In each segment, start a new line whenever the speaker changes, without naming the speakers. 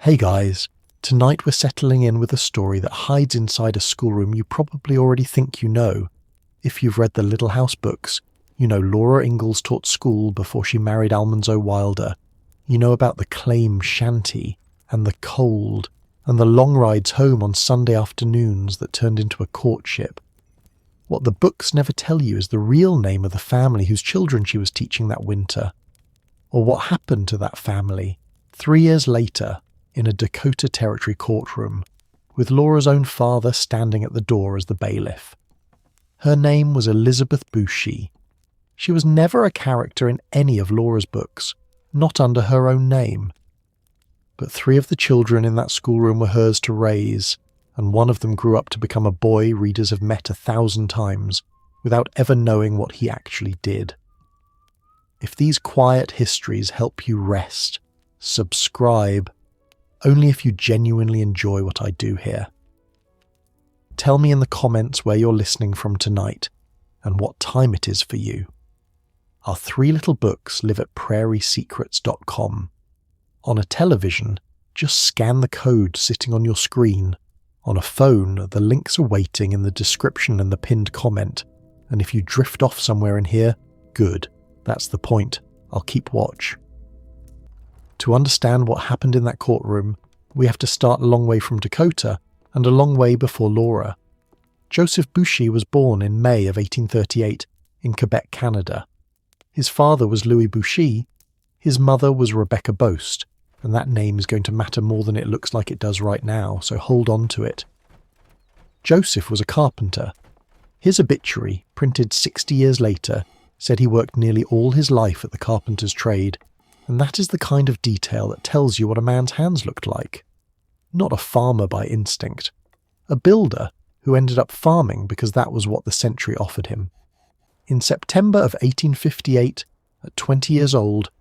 Hey guys, tonight we're settling in with a story that hides inside a schoolroom you probably already think you know. If you've read the Little House books, you know Laura Ingalls taught school before she married Almanzo Wilder. You know about the claim shanty, and the cold, and the long rides home on Sunday afternoons that turned into a courtship. What the books never tell you is the real name of the family whose children she was teaching that winter. Or what happened to that family 3 years later in a Dakota Territory courtroom, with Laura's own father standing at the door as the bailiff. Her name was Elizabeth Bouchy. She was never a character in any of Laura's books, not under her own name. But 3 of the children in that schoolroom were hers to raise, and one of them grew up to become a boy readers have met 1,000 times, without ever knowing what he actually did. If these quiet histories help you rest, subscribe, only if you genuinely enjoy what I do here. Tell me in the comments where you're listening from tonight, and what time it is for you. Our 3 little books live at prairiesecrets.com. On a television, just scan the code sitting on your screen. On a phone, the links are waiting in the description and the pinned comment, and if you drift off somewhere in here, good. That's the point. I'll keep watch. To understand what happened in that courtroom, we have to start a long way from Dakota and a long way before Laura. Joseph Bouchy was born in May of 1838 in Quebec, Canada. His father was Louis Bouchy, his mother was Rebecca Boast, and that name is going to matter more than it looks like it does right now, so hold on to it. Joseph was a carpenter. His obituary, printed 60 years later, said he worked nearly all his life at the carpenter's trade, and that is the kind of detail that tells you what a man's hands looked like. Not a farmer by instinct. A builder who ended up farming because that was what the century offered him. In September of 1858, at 20 years old,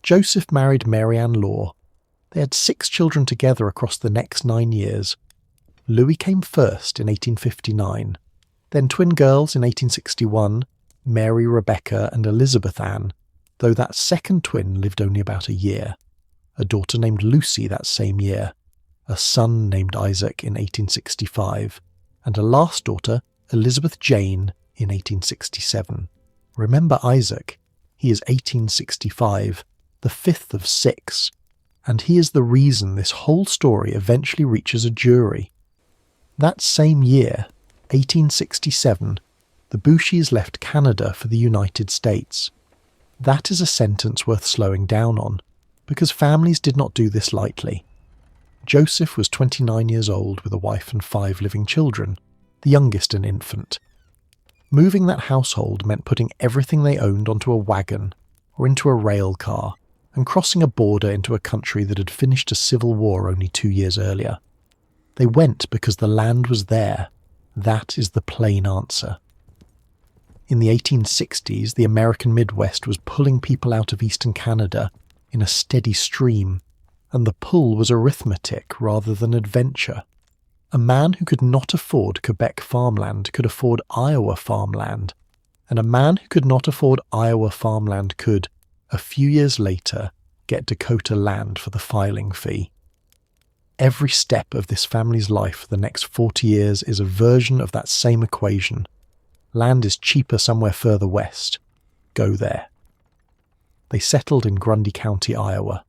Joseph married Mary Ann Law. They had 6 children together across the next 9 years. Louis came first in 1859, then twin girls in 1861, Mary Rebecca and Elizabeth Ann, though that second twin lived only about a year, a daughter named Lucy that same year, a son named Isaac in 1865, and a last daughter, Elizabeth Jane, in 1867. Remember Isaac, he is 1865, the 5th of 6, and he is the reason this whole story eventually reaches a jury. That same year, 1867, the Bouchys left Canada for the United States. That is a sentence worth slowing down on, because families did not do this lightly. Joseph was 29 years old with a wife and 5 living children, the youngest an infant. Moving that household meant putting everything they owned onto a wagon or into a rail car and crossing a border into a country that had finished a civil war only 2 years earlier. They went because the land was there. That is the plain answer. In the 1860s, the American Midwest was pulling people out of eastern Canada in a steady stream, and the pull was arithmetic rather than adventure. A man who could not afford Quebec farmland could afford Iowa farmland, and a man who could not afford Iowa farmland could, a few years later, get Dakota land for the filing fee. Every step of this family's life for the next 40 years is a version of that same equation. Land is cheaper somewhere further west. Go there. They settled in Grundy County, Iowa.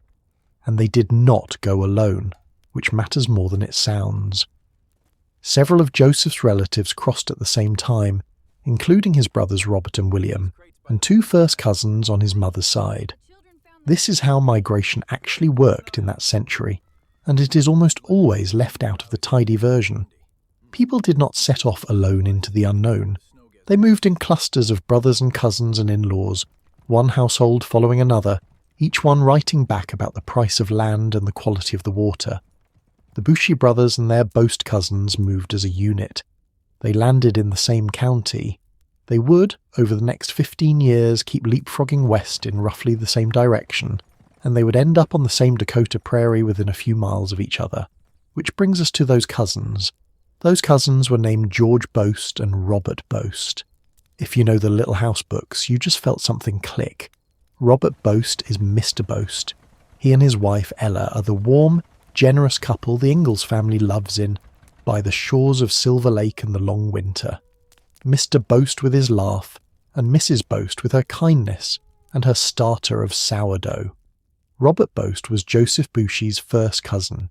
And they did not go alone, which matters more than it sounds. Several of Joseph's relatives crossed at the same time, including his brothers Robert and William, and 2 first cousins on his mother's side. This is how migration actually worked in that century, and it is almost always left out of the tidy version. People did not set off alone into the unknown. They moved in clusters of brothers and cousins and in-laws, one household following another, each one writing back about the price of land and the quality of the water. The Bouchy brothers and their Boast cousins moved as a unit. They landed in the same county. They would, over the next 15 years, keep leapfrogging west in roughly the same direction, and they would end up on the same Dakota prairie within a few miles of each other. Which brings us to those cousins. Those cousins were named George Boast and Robert Boast. If you know the Little House books, you just felt something click. Robert Boast is Mr. Boast. He and his wife Ella are the warm, generous couple the Ingalls family loves in, by the shores of Silver Lake and the long winter. Mr. Boast with his laugh, and Mrs. Boast with her kindness and her starter of sourdough. Robert Boast was Joseph Bushy's first cousin.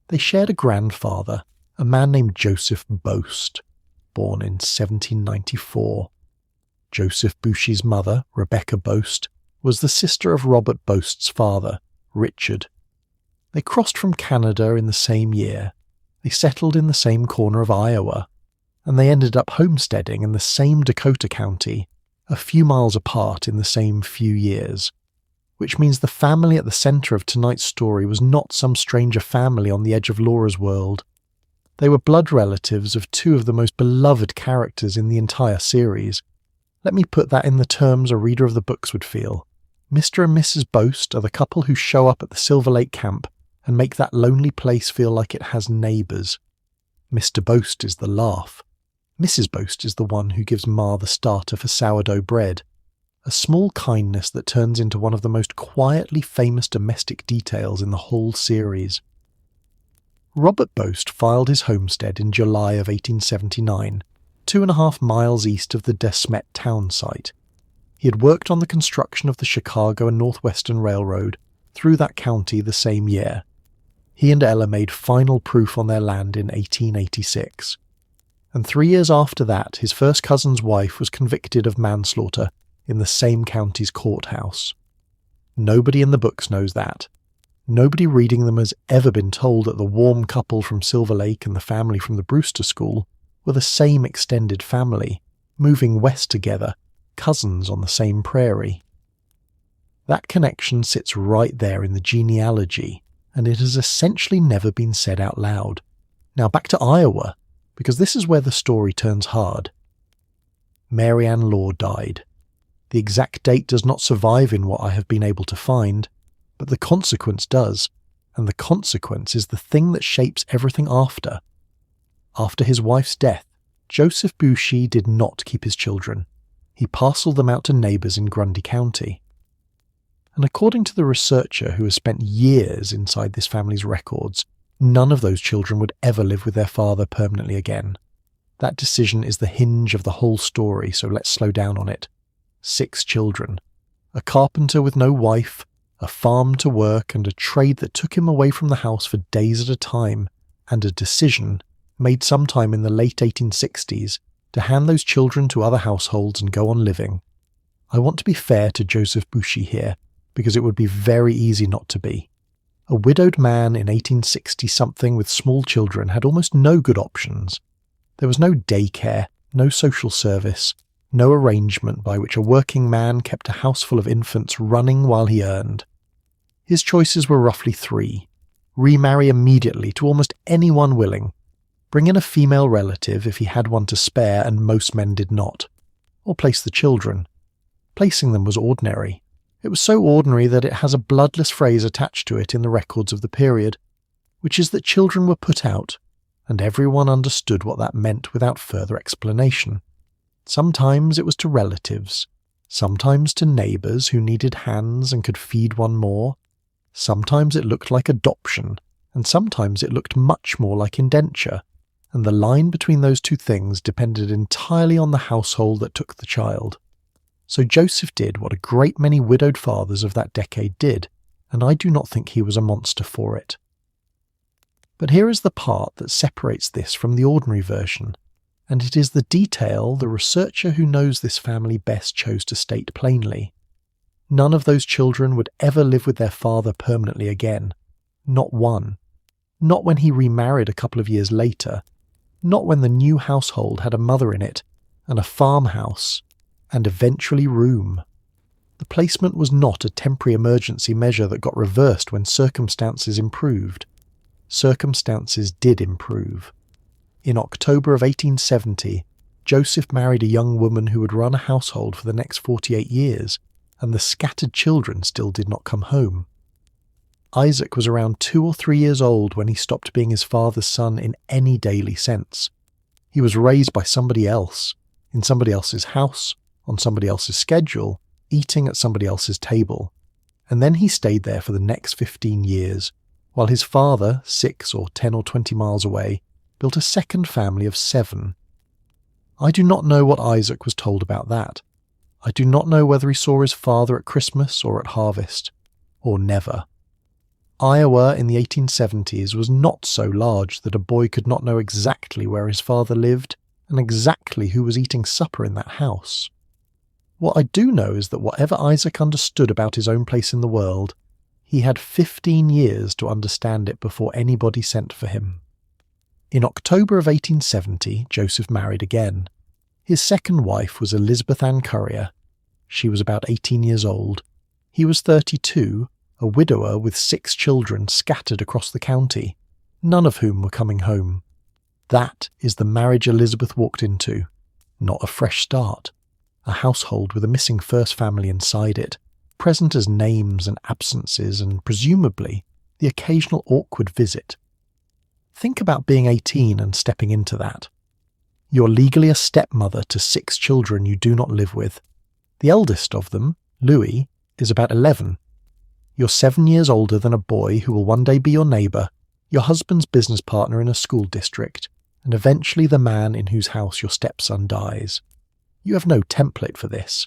They shared a grandfather, a man named Joseph Boast, born in 1794. Joseph Bushy's mother, Rebecca Boast, was the sister of Robert Boast's father, Richard. They crossed from Canada in the same year, they settled in the same corner of Iowa, and they ended up homesteading in the same Dakota County, a few miles apart in the same few years. Which means the family at the centre of tonight's story was not some stranger family on the edge of Laura's world. They were blood relatives of two of the most beloved characters in the entire series. Let me put that in the terms a reader of the books would feel. Mr. and Mrs. Boast are the couple who show up at the Silver Lake camp and make that lonely place feel like it has neighbours. Mr. Boast is the laugh. Mrs. Boast is the one who gives Ma the starter for sourdough bread. A small kindness that turns into one of the most quietly famous domestic details in the whole series. Robert Boast filed his homestead in July of 1879, 2.5 miles east of the Smet town site. He had worked on the construction of the Chicago and Northwestern Railroad through that county the same year. He and Ella made final proof on their land in 1886. And 3 years after that, his first cousin's wife was convicted of manslaughter in the same county's courthouse. Nobody in the books knows that. Nobody reading them has ever been told that the warm couple from Silver Lake and the family from the Brewster school were the same extended family, moving west together, cousins on the same prairie. That connection sits right there in the genealogy, and it has essentially never been said out loud. Now back to Iowa, because this is where the story turns hard. Mary Ann Law died. The exact date does not survive in what I have been able to find, but the consequence does, and the consequence is the thing that shapes everything after. After his wife's death, Joseph Bushy did not keep his children. He parceled them out to neighbours in Grundy County. And according to the researcher who has spent years inside this family's records, none of those children would ever live with their father permanently again. That decision is the hinge of the whole story, so let's slow down on it. 6 children. A carpenter with no wife, a farm to work, and a trade that took him away from the house for days at a time, and a decision, made sometime in the late 1860s, to hand those children to other households and go on living. I want to be fair to Joseph Bushy here, because it would be very easy not to be. A widowed man in 1860-something with small children had almost no good options. There was no daycare, no social service, no arrangement by which a working man kept a house full of infants running while he earned. His choices were roughly 3. Remarry immediately to almost anyone willing. Bring in a female relative if he had one to spare, and most men did not. Or place the children. Placing them was ordinary. It was so ordinary that it has a bloodless phrase attached to it in the records of the period, which is that children were put out, and everyone understood what that meant without further explanation. Sometimes it was to relatives, sometimes to neighbours who needed hands and could feed one more. Sometimes it looked like adoption, and sometimes it looked much more like indenture, and the line between those two things depended entirely on the household that took the child. So Joseph did what a great many widowed fathers of that decade did, and I do not think he was a monster for it. But here is the part that separates this from the ordinary version, and it is the detail the researcher who knows this family best chose to state plainly. None of those children would ever live with their father permanently again. Not one. Not when he remarried a couple of years later. Not when the new household had a mother in it, and a farmhouse, and eventually room. The placement was not a temporary emergency measure that got reversed when circumstances improved. Circumstances did improve. In October of 1870, Joseph married a young woman who would run a household for the next 48 years, and the scattered children still did not come home. Isaac was around 2 or 3 years old when he stopped being his father's son in any daily sense. He was raised by somebody else, in somebody else's house, on somebody else's schedule, eating at somebody else's table. And then he stayed there for the next 15 years, while his father, 6 or 10 or 20 miles away, built a second family of 7. I do not know what Isaac was told about that. I do not know whether he saw his father at Christmas or at harvest, or never. Iowa in the 1870s was not so large that a boy could not know exactly where his father lived and exactly who was eating supper in that house. What I do know is that whatever Isaac understood about his own place in the world, he had 15 years to understand it before anybody sent for him. In October of 1870, Joseph married again. His second wife was Elizabeth Ann Currier. She was about 18 years old. He was 32, a widower with 6 children scattered across the county, none of whom were coming home. That is the marriage Elizabeth walked into, not a fresh start. A household with a missing first family inside it, present as names and absences and, presumably, the occasional awkward visit. Think about being 18 and stepping into that. You're legally a stepmother to 6 children you do not live with. The eldest of them, Louis, is about 11. You're 7 years older than a boy who will one day be your neighbour, your husband's business partner in a school district, and eventually the man in whose house your stepson dies. You have no template for this.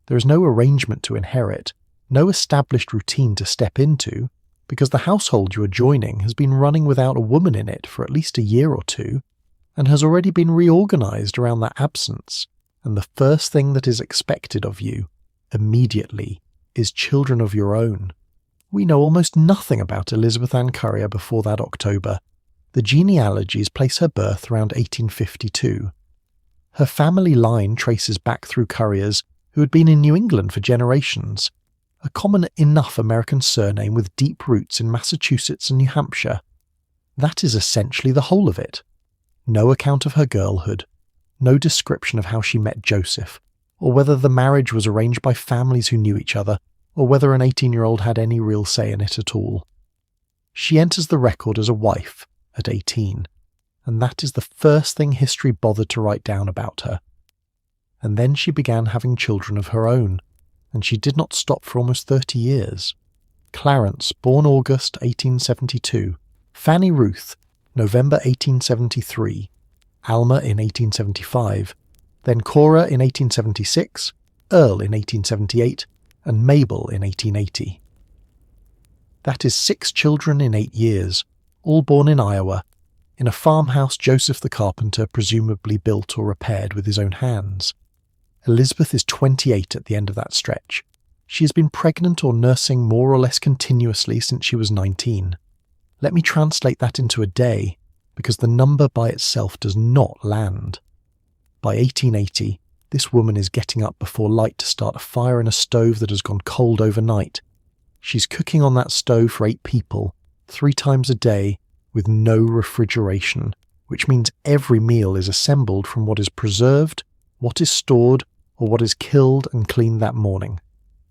There is no arrangement to inherit, no established routine to step into, because the household you are joining has been running without a woman in it for at least a year or two, and has already been reorganised around that absence, and the first thing that is expected of you, immediately, is children of your own. We know almost nothing about Elizabeth Ann Currier before that October. The genealogies place her birth around 1852. Her family line traces back through Curriers, who had been in New England for generations, a common enough American surname with deep roots in Massachusetts and New Hampshire. That is essentially the whole of it. No account of her girlhood, no description of how she met Joseph, or whether the marriage was arranged by families who knew each other, or whether an 18-year-old had any real say in it at all. She enters the record as a wife at 18, and that is the first thing history bothered to write down about her. And then she began having children of her own, and she did not stop for almost 30 years. Clarence, born August 1872, Fanny Ruth, November 1873, Alma in 1875, then Cora in 1876, Earl in 1878, and Mabel in 1880. That is 6 children in 8 years, all born in Iowa, in a farmhouse Joseph the carpenter presumably built or repaired with his own hands. Elizabeth is 28 at the end of that stretch. She has been pregnant or nursing more or less continuously since she was 19. Let me translate that into a day, because the number by itself does not land. By 1880, this woman is getting up before light to start a fire in a stove that has gone cold overnight. She's cooking on that stove for 8 people, 3 times a day, with no refrigeration, which means every meal is assembled from what is preserved, what is stored, or what is killed and cleaned that morning.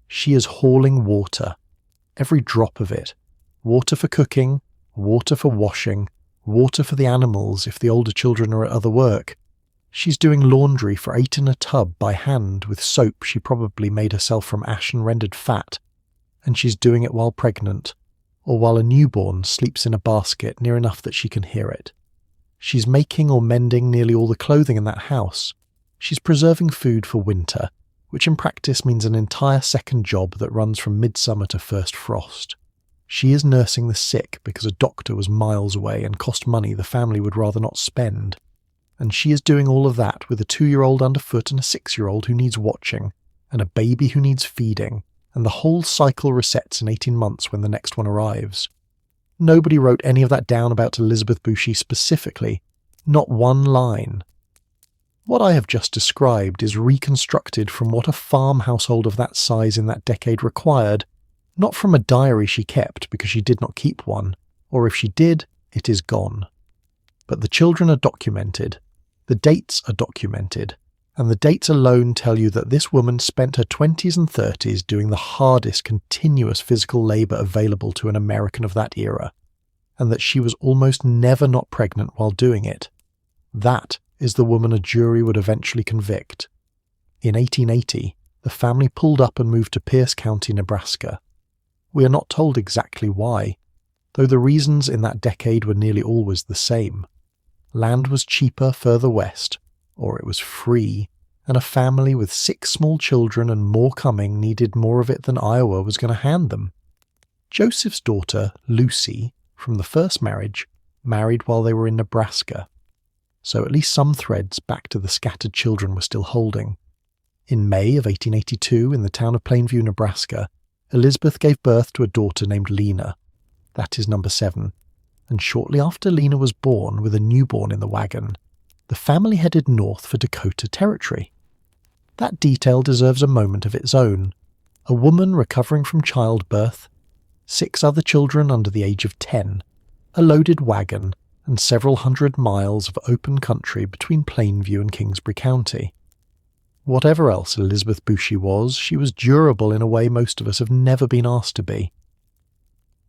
She is hauling water, every drop of it. Water for cooking, water for washing, water for the animals if the older children are at other work. She's doing laundry for 8 in a tub by hand with soap she probably made herself from ash and rendered fat. And she's doing it while pregnant, or while a newborn sleeps in a basket near enough that she can hear it. She's making or mending nearly all the clothing in that house. She's preserving food for winter, which in practice means an entire second job that runs from midsummer to first frost. She is nursing the sick because a doctor was miles away and cost money the family would rather not spend. And she is doing all of that with a 2-year-old underfoot and a 6-year-old who needs watching, and a baby who needs feeding, and the whole cycle resets in 18 months when the next one arrives. Nobody wrote any of that down about Elizabeth Bouchy specifically, not one line. What I have just described is reconstructed from what a farm household of that size in that decade required, not from a diary she kept because she did not keep one, or if she did, it is gone. But the children are documented, the dates are documented, and the dates alone tell you that this woman spent her 20s and 30s doing the hardest continuous physical labour available to an American of that era, and that she was almost never not pregnant while doing it. That is the woman a jury would eventually convict. In 1880, the family pulled up and moved to Pierce County, Nebraska. We are not told exactly why. though the reasons in that decade were nearly always the same. Land was cheaper further west, or it was free, and a family with 6 small children and more coming needed more of it than Iowa was going to hand them. Joseph's daughter, Lucy, from the first marriage, married while they were in Nebraska, so at least some threads back to the scattered children were still holding. In May of 1882, in the town of Plainview, Nebraska, Elizabeth gave birth to a daughter named Lena. That is number 7. And shortly after Lena was born, with a newborn in the wagon, the family headed north for Dakota Territory. That detail deserves a moment of its own. A woman recovering from childbirth, 6 other children under the age of 10, a loaded wagon, and several hundred miles of open country between Plainview and Kingsbury County. Whatever else Elizabeth Bouchy was, she was durable in a way most of us have never been asked to be.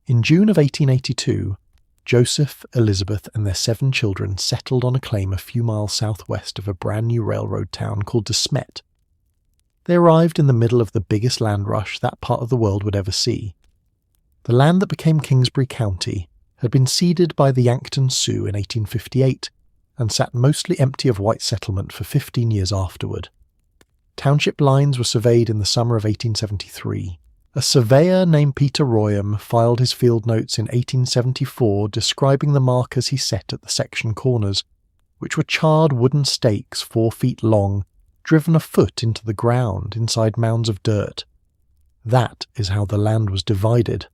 In June of 1882, Joseph, Elizabeth, and their 7 children settled on a claim a few miles southwest of a brand new railroad town called Smet. They arrived in the middle of the biggest land rush that part of the world would ever see. The land that became Kingsbury County had been ceded by the Yankton Sioux in 1858 and sat mostly empty of white settlement for 15 years afterward. Township lines were surveyed in the summer of 1873. A surveyor named Peter Royam filed his field notes in 1874 describing the markers he set at the section corners, which were charred wooden stakes 4 feet long, driven a foot into the ground inside mounds of dirt. That is how the land was divided.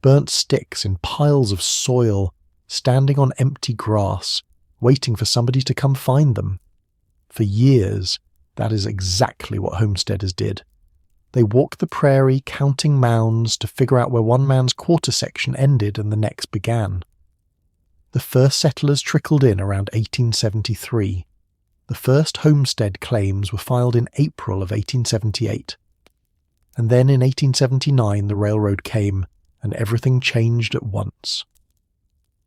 Burnt sticks in piles of soil, standing on empty grass, waiting for somebody to come find them. For years, that is exactly what homesteaders did. They walked the prairie counting mounds to figure out where one man's quarter section ended and the next began. The first settlers trickled in around 1873. The first homestead claims were filed in April of 1878. And then in 1879 the railroad came, and everything changed at once.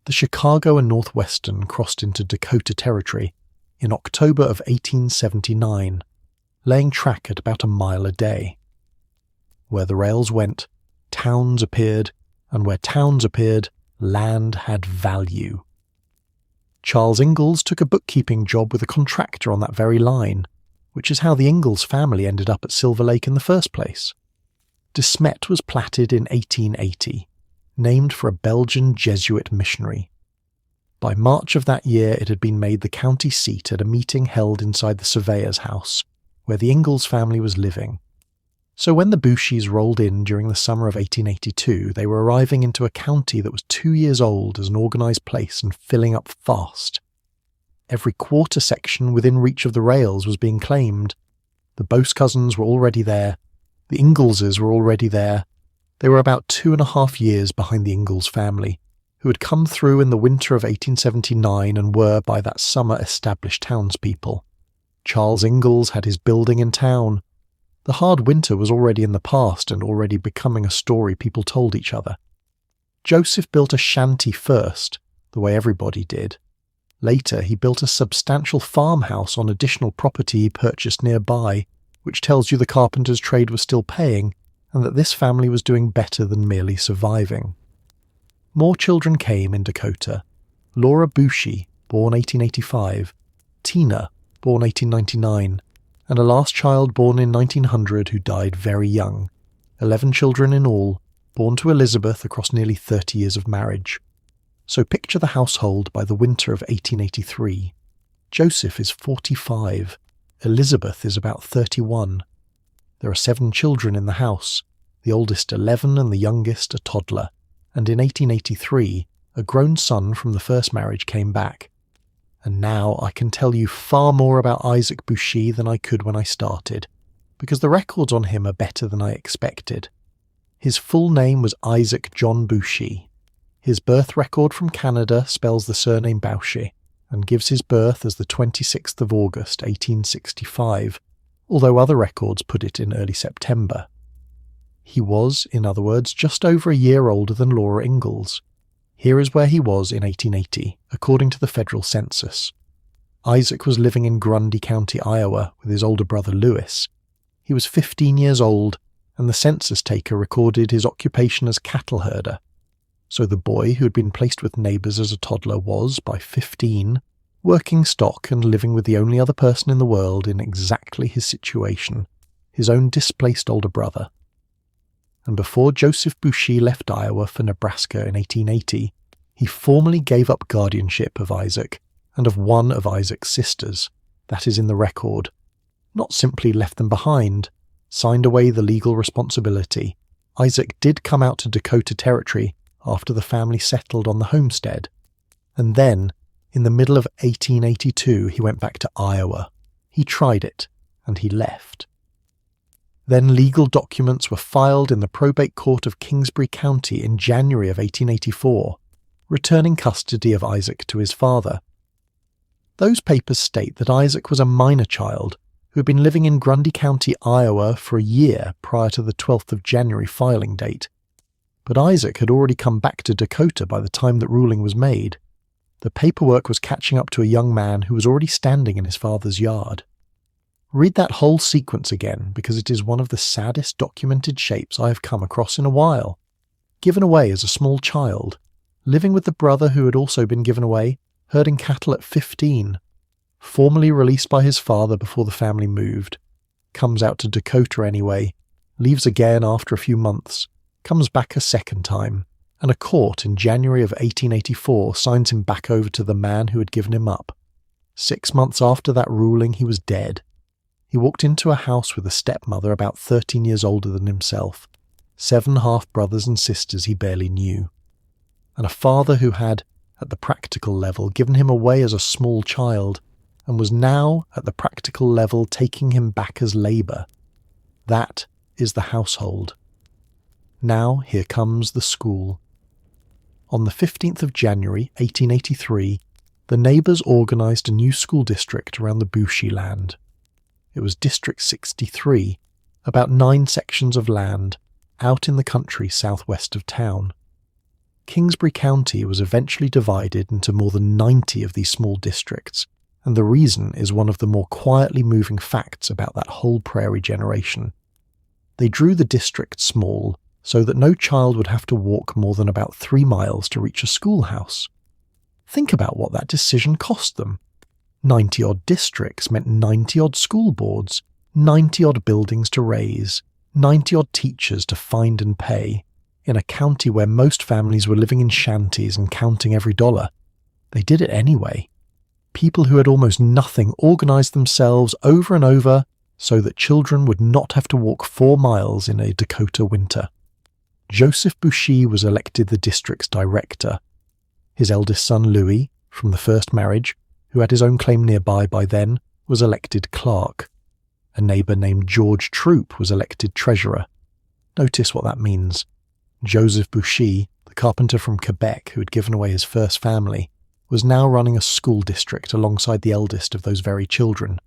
The Chicago and Northwestern crossed into Dakota Territory in October of 1879, laying track at about a mile a day. Where the rails went, towns appeared, and where towns appeared, land had value. Charles Ingalls took a bookkeeping job with a contractor on that very line, which is how the Ingalls family ended up at Silver Lake in the first place. De Smet was platted in 1880, named for a Belgian Jesuit missionary. By March of that year it had been made the county seat at a meeting held inside the surveyor's house, where the Ingalls family was living. So when the Bouchys rolled in during the summer of 1882, they were arriving into a county that was 2 years old as an organised place and filling up fast. Every quarter section within reach of the rails was being claimed. The Boast cousins were already there. The Ingallses were already there. They were about 2.5 years behind the Ingalls family, who had come through in the winter of 1879 and were, by that summer, established townspeople. Charles Ingalls had his building in town. The hard winter was already in the past and already becoming a story people told each other. Joseph built a shanty first, the way everybody did. Later, he built a substantial farmhouse on additional property he purchased nearby, which tells you the carpenter's trade was still paying and that this family was doing better than merely surviving. More children came in Dakota. Laura Bouchy, born 1885, Tina, born 1899, and a last child born in 1900 who died very young. 11 children in all, born to Elizabeth across nearly 30 years of marriage. So picture the household by the winter of 1883. Joseph is 45. Elizabeth is about 31. There are 7 children in the house, the oldest 11 and the youngest a toddler, and in 1883 a grown son from the first marriage came back. And now I can tell you far more about Isaac Bouchy than I could when I started, because the records on him are better than I expected. His full name was Isaac John Bouchy. His birth record from Canada spells the surname Bouchy, and gives his birth as the 26th of August, 1865, although other records put it in early September. He was, in other words, just over a year older than Laura Ingalls. Here is where he was in 1880, according to the federal census. Isaac was living in Grundy County, Iowa, with his older brother Lewis. He was 15 years old, and the census taker recorded his occupation as cattle herder. so the boy who had been placed with neighbours as a toddler was, by 15, working stock and living with the only other person in the world in exactly his situation, his own displaced older brother. And before Joseph Boucher left Iowa for Nebraska in 1880, he formally gave up guardianship of Isaac and of one of Isaac's sisters. That is in the record. Not simply left them behind, signed away the legal responsibility. Isaac did come out to Dakota Territory after the family settled on the homestead. And then, in the middle of 1882, he went back to Iowa. He tried it, and he left. Then legal documents were filed in the probate court of Kingsbury County in January of 1884, returning custody of Isaac to his father. Those papers state that Isaac was a minor child who had been living in Grundy County, Iowa for a year prior to the 12th of January filing date. But Isaac had already come back to Dakota by the time that ruling was made. The paperwork was catching up to a young man who was already standing in his father's yard. Read that whole sequence again, because it is one of the saddest documented shapes I have come across in a while. Given away as a small child, living with the brother who had also been given away, herding cattle at 15, formally released by his father before the family moved, comes out to Dakota anyway, leaves again after a few months, comes back a second time, and a court in January of 1884 signs him back over to the man who had given him up. 6 months after that ruling, he was dead. He walked into a house with a stepmother about 13 years older than himself, 7 half-brothers and sisters he barely knew, and a father who had, at the practical level, given him away as a small child, and was now, at the practical level, taking him back as labour. That is the household. Now here comes the school. On the 15th of January, 1883, the neighbours organised a new school district around the Boucher land. It was District 63, about 9 sections of land, out in the country southwest of town. Kingsbury County was eventually divided into more than 90 of these small districts, and the reason is one of the more quietly moving facts about that whole prairie generation. They drew the district small so that no child would have to walk more than about 3 miles to reach a schoolhouse. Think about what that decision cost them. 90-odd districts meant 90-odd school boards, 90-odd buildings to raise, 90-odd teachers to find and pay, in a county where most families were living in shanties and counting every dollar. They did it anyway. People who had almost nothing organised themselves over and over so that children would not have to walk 4 miles in a Dakota winter. Joseph Boucher was elected the district's director. His eldest son Louis, from the first marriage, who had his own claim nearby by then, was elected clerk. A neighbour named George Troop was elected treasurer. Notice what that means. Joseph Boucher, the carpenter from Quebec who had given away his first family, was now running a school district alongside the eldest of those very children.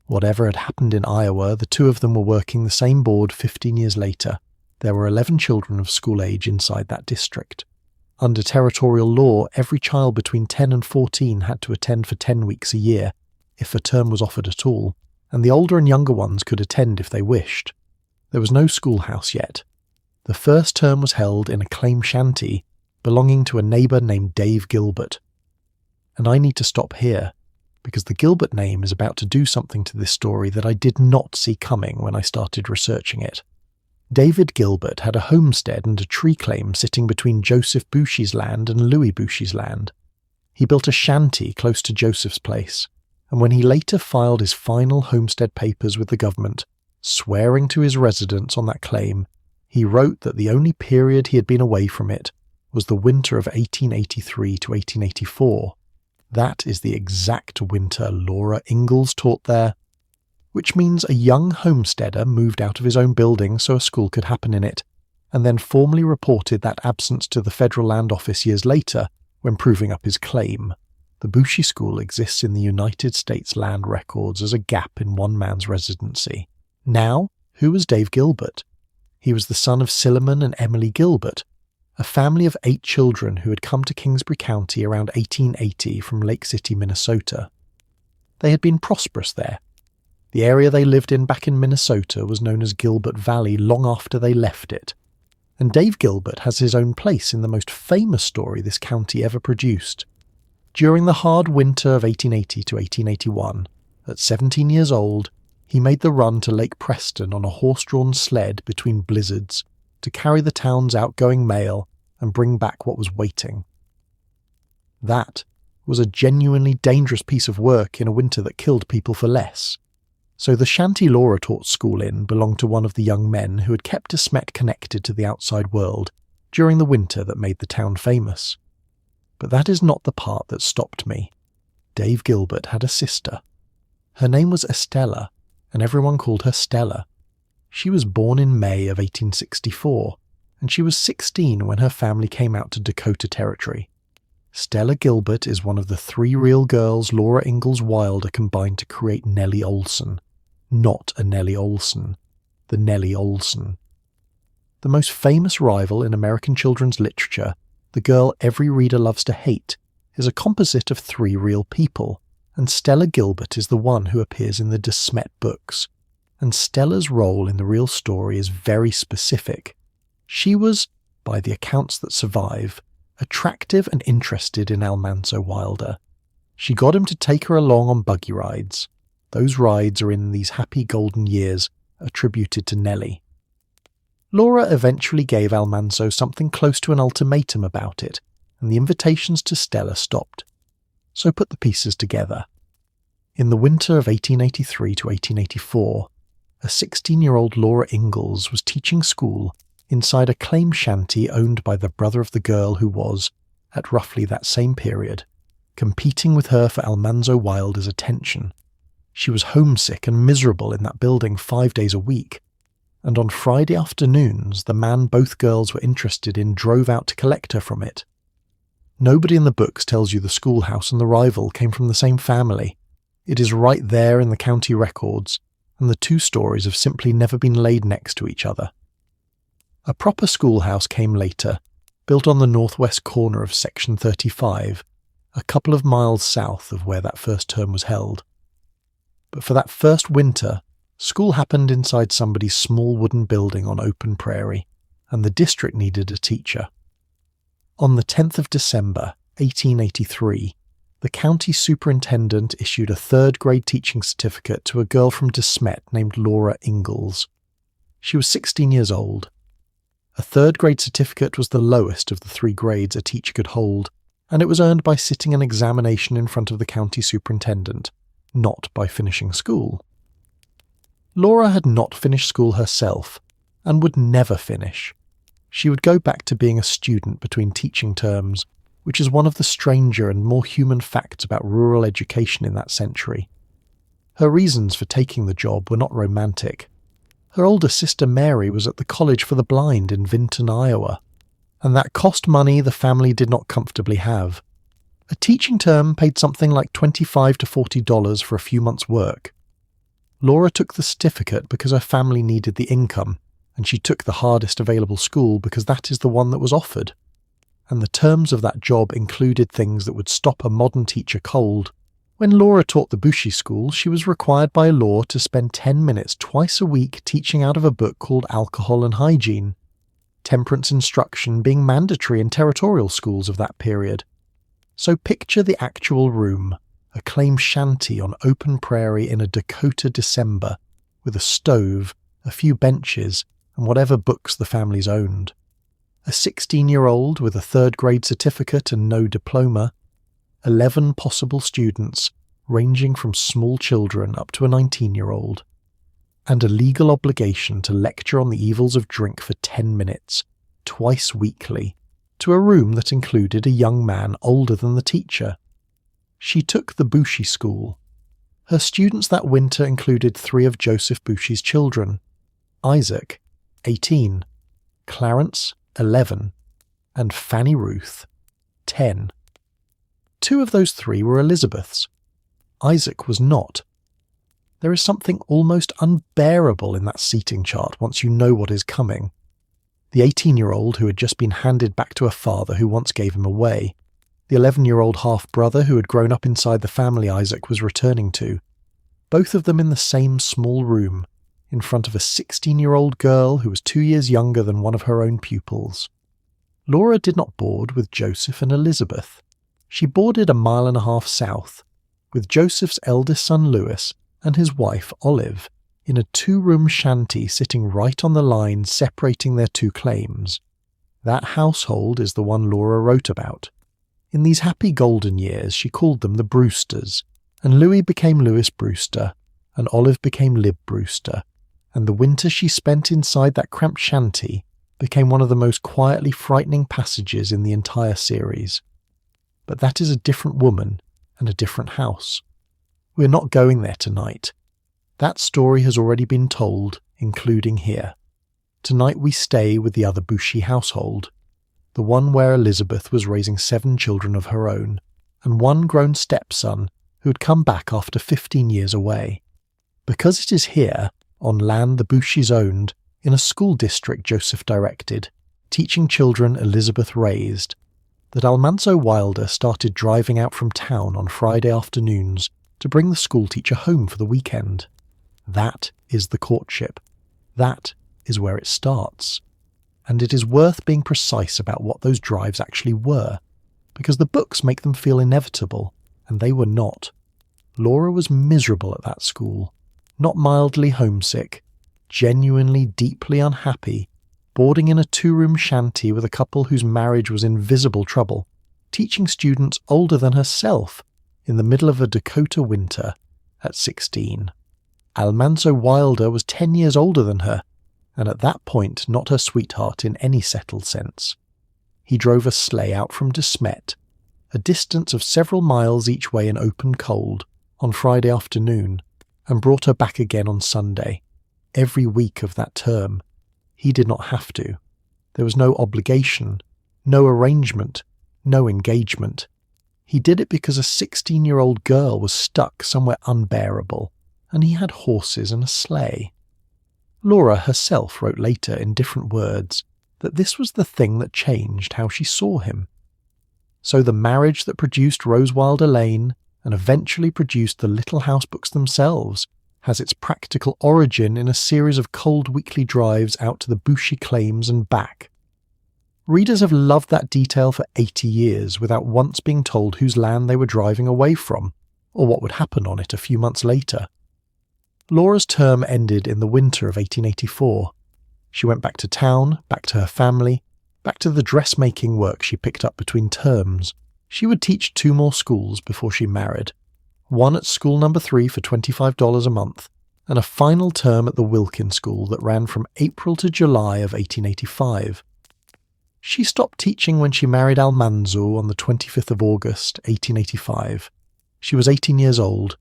Whatever had happened in Iowa, the two of them were working the same board 15 years later. There were 11 children of school age inside that district. Under territorial law, every child between 10 and 14 had to attend for 10 weeks a year, if a term was offered at all, and the older and younger ones could attend if they wished. There was no schoolhouse yet. The first term was held in a claim shanty belonging to a neighbour named Dave Gilbert. And I need to stop here, because the Gilbert name is about to do something to this story that I did not see coming when I started researching it. David Gilbert had a homestead and a tree claim sitting between Joseph Boucher's land and Louis Boucher's land. He built a shanty close to Joseph's place, and when he later filed his final homestead papers with the government, swearing to his residence on that claim, he wrote that the only period he had been away from it was the winter of 1883 to 1884. That is the exact winter Laura Ingalls taught there, which means a young homesteader moved out of his own building so a school could happen in it, and then formally reported that absence to the Federal Land Office years later when proving up his claim. The Boucher School exists in the United States land records as a gap in one man's residency. Now, who was Dave Gilbert? He was the son of Silliman and Emily Gilbert, a family of 8 children who had come to Kingsbury County around 1880 from Lake City, Minnesota. They had been prosperous there. The area they lived in back in Minnesota was known as Gilbert Valley long after they left it, and Dave Gilbert has his own place in the most famous story this county ever produced. During the hard winter of 1880 to 1881, at 17 years old, he made the run to Lake Preston on a horse-drawn sled between blizzards to carry the town's outgoing mail and bring back what was waiting. That was a genuinely dangerous piece of work in a winter that killed people for less. So the shanty Laura taught school in belonged to one of the young men who had kept Smet connected to the outside world during the winter that made the town famous. But that is not the part that stopped me. Dave Gilbert had a sister. Her name was Estella, and everyone called her Stella. She was born in May of 1864, and she was 16 when her family came out to Dakota Territory. Stella Gilbert is one of the 3 real girls Laura Ingalls Wilder combined to create Nellie Oleson. Not a Nellie Oleson, the Nellie Oleson. The most famous rival in American children's literature, the girl every reader loves to hate, is a composite of 3 real people, and Stella Gilbert is the one who appears in the De Smet books. And Stella's role in the real story is very specific. She was, by the accounts that survive, attractive and interested in Almanzo Wilder. She got him to take her along on buggy rides. Those rides are in these happy golden years attributed to Nellie. Laura eventually gave Almanzo something close to an ultimatum about it, and the invitations to Stella stopped. So put the pieces together. In the winter of 1883 to 1884, a 16-year-old Laura Ingalls was teaching school inside a claim shanty owned by the brother of the girl who was, at roughly that same period, competing with her for Almanzo Wilder's attention. She was homesick and miserable in that building 5 days a week, and on Friday afternoons the man both girls were interested in drove out to collect her from it. Nobody in the books tells you the schoolhouse and the rival came from the same family. It is right there in the county records, and the 2 stories have simply never been laid next to each other. A proper schoolhouse came later, built on the northwest corner of Section 35, a couple of miles south of where that first term was held. But for that first winter, school happened inside somebody's small wooden building on open prairie, and the district needed a teacher. On the 10th of December, 1883, the county superintendent issued a 3rd grade teaching certificate to a girl from De Smet named Laura Ingalls. She was 16 years old. A 3rd grade certificate was the lowest of the 3 grades a teacher could hold, and it was earned by sitting an examination in front of the county superintendent, not by finishing school. Laura had not finished school herself, and would never finish. She would go back to being a student between teaching terms, which is one of the stranger and more human facts about rural education in that century. Her reasons for taking the job were not romantic. Her older sister Mary was at the College for the Blind in Vinton, Iowa, and that cost money the family did not comfortably have. A teaching term paid something like $25 to $40 for a few months' work. Laura took the certificate because her family needed the income, and she took the hardest available school because that is the one that was offered. And the terms of that job included things that would stop a modern teacher cold. When Laura taught the Bushy School, she was required by law to spend 10 minutes twice a week teaching out of a book called Alcohol and Hygiene, temperance instruction being mandatory in territorial schools of that period. So picture the actual room, a claim shanty on open prairie in a Dakota December, with a stove, a few benches, and whatever books the families owned. A 16-year-old with a 3rd grade certificate and no diploma, 11 possible students, ranging from small children up to a 19-year-old, and a legal obligation to lecture on the evils of drink for 10 minutes, twice weekly, to a room that included a young man older than the teacher. She took the Bushy School. Her students that winter included 3 of Joseph Bushy's children: Isaac, 18, Clarence, 11, and Fanny Ruth, 10. 2 of those 3 were Elizabeth's. Isaac was not. There is something almost unbearable in that seating chart once you know what is coming. The 18-year-old who had just been handed back to a father who once gave him away, the 11-year-old half-brother who had grown up inside the family Isaac was returning to, both of them in the same small room, in front of a 16-year-old girl who was 2 years younger than one of her own pupils. Laura did not board with Joseph and Elizabeth. She boarded a mile and a half south, with Joseph's eldest son Louis and his wife Olive, in a 2-room shanty sitting right on the line separating their 2 claims. That household is the one Laura wrote about. In these happy golden years she called them the Brewsters, and Louis became Louis Brewster, and Olive became Lib Brewster, and the winter she spent inside that cramped shanty became one of the most quietly frightening passages in the entire series. But that is a different woman and a different house. We're not going there tonight. That story has already been told, including here. Tonight we stay with the other Bouchy household, the one where Elizabeth was raising 7 children of her own, and one grown stepson who had come back after 15 years away. Because it is here, on land the Bouchys owned, in a school district Joseph directed, teaching children Elizabeth raised, that Almanzo Wilder started driving out from town on Friday afternoons to bring the schoolteacher home for the weekend. That is the courtship. That is where it starts. And it is worth being precise about what those drives actually were, because the books make them feel inevitable, and they were not. Laura was miserable at that school, not mildly homesick, genuinely deeply unhappy, boarding in a 2-room shanty with a couple whose marriage was in visible trouble, teaching students older than herself in the middle of a Dakota winter at 16. Almanzo Wilder was 10 years older than her, and at that point not her sweetheart in any settled sense. He drove a sleigh out from Smet, a distance of several miles each way in open cold, on Friday afternoon, and brought her back again on Sunday, every week of that term. He did not have to. There was no obligation, no arrangement, no engagement. He did it because a 16-year-old girl was stuck somewhere unbearable, and he had horses and a sleigh. Laura herself wrote later in different words that this was the thing that changed how she saw him. So the marriage that produced Rose Wilder Lane, and eventually produced the Little House books themselves, has its practical origin in a series of cold weekly drives out to the Bouchy claims and back. Readers have loved that detail for 80 years without once being told whose land they were driving away from, or what would happen on it a few months later. Laura's term ended in the winter of 1884. She went back to town, back to her family, back to the dressmaking work she picked up between terms. She would teach 2 more schools before she married. One at school number 3 for $25 a month, and a final term at the Wilkin School that ran from April to July of 1885. She stopped teaching when she married Almanzo on the 25th of August, 1885. She was 18 years old,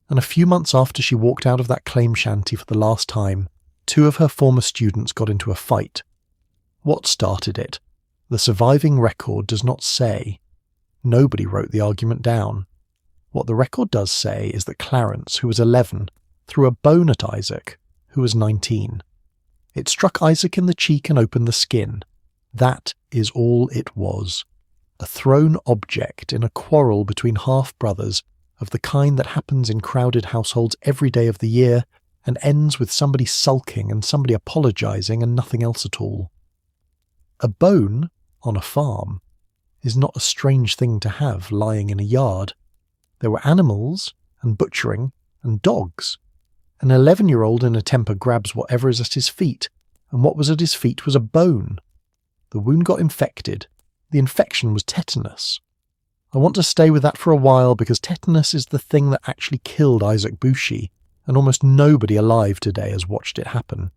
and a few months after she walked out of that claim shanty for the last time, 2 of her former students got into a fight. What started it? The surviving record does not say. Nobody wrote the argument down. What the record does say is that Clarence, who was 11, threw a bone at Isaac, who was 19. It struck Isaac in the cheek and opened the skin. That is all it was. A thrown object in a quarrel between half-brothers of the kind that happens in crowded households every day of the year and ends with somebody sulking and somebody apologising and nothing else at all. A bone, on a farm, is not a strange thing to have lying in a yard. There were animals, and butchering, and dogs. An 11-year-old in a temper grabs whatever is at his feet, and what was at his feet was a bone. The wound got infected. The infection was tetanus. I want to stay with that for a while because tetanus is the thing that actually killed Isaac Bouchy, and almost nobody alive today has watched it happen.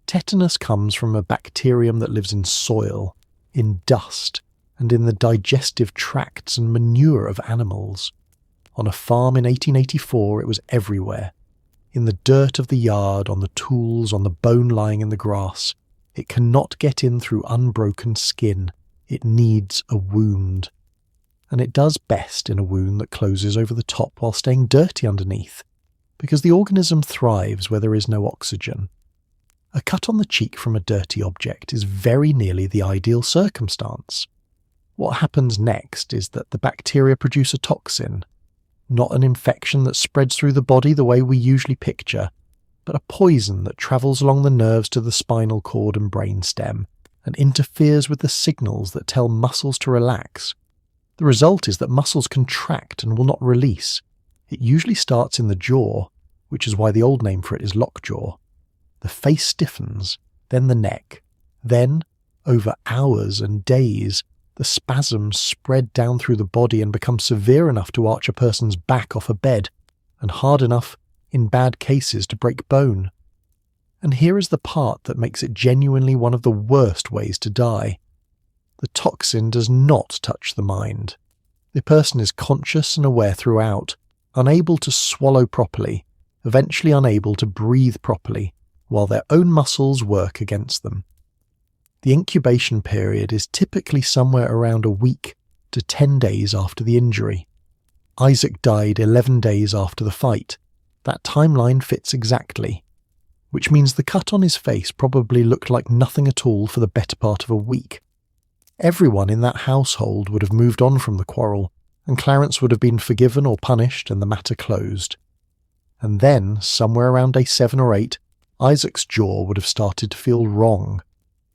Tetanus comes from a bacterium that lives in soil, in dust, and in the digestive tracts and manure of animals. On a farm in 1884 it was everywhere. In the dirt of the yard, on the tools, on the bone lying in the grass. It cannot get in through unbroken skin. It needs a wound. And it does best in a wound that closes over the top while staying dirty underneath, because the organism thrives where there is no oxygen. A cut on the cheek from a dirty object is very nearly the ideal circumstance. What happens next is that the bacteria produce a toxin, not an infection that spreads through the body the way we usually picture, but a poison that travels along the nerves to the spinal cord and brainstem and interferes with the signals that tell muscles to relax. The result is that muscles contract and will not release. It usually starts in the jaw, which is why the old name for it is lockjaw. The face stiffens, then the neck. Then, over hours and days, the spasms spread down through the body and become severe enough to arch a person's back off a bed, and hard enough, in bad cases, to break bone. And here is the part that makes it genuinely one of the worst ways to die. The toxin does not touch the mind. The person is conscious and aware throughout, unable to swallow properly, eventually unable to breathe properly, while their own muscles work against them. The incubation period is typically somewhere around a week to 10 days after the injury. Isaac died 11 days after the fight. That timeline fits exactly, which means the cut on his face probably looked like nothing at all for the better part of a week. Everyone in that household would have moved on from the quarrel, and Clarence would have been forgiven or punished and the matter closed. And then, somewhere around day 7 or 8, Isaac's jaw would have started to feel wrong.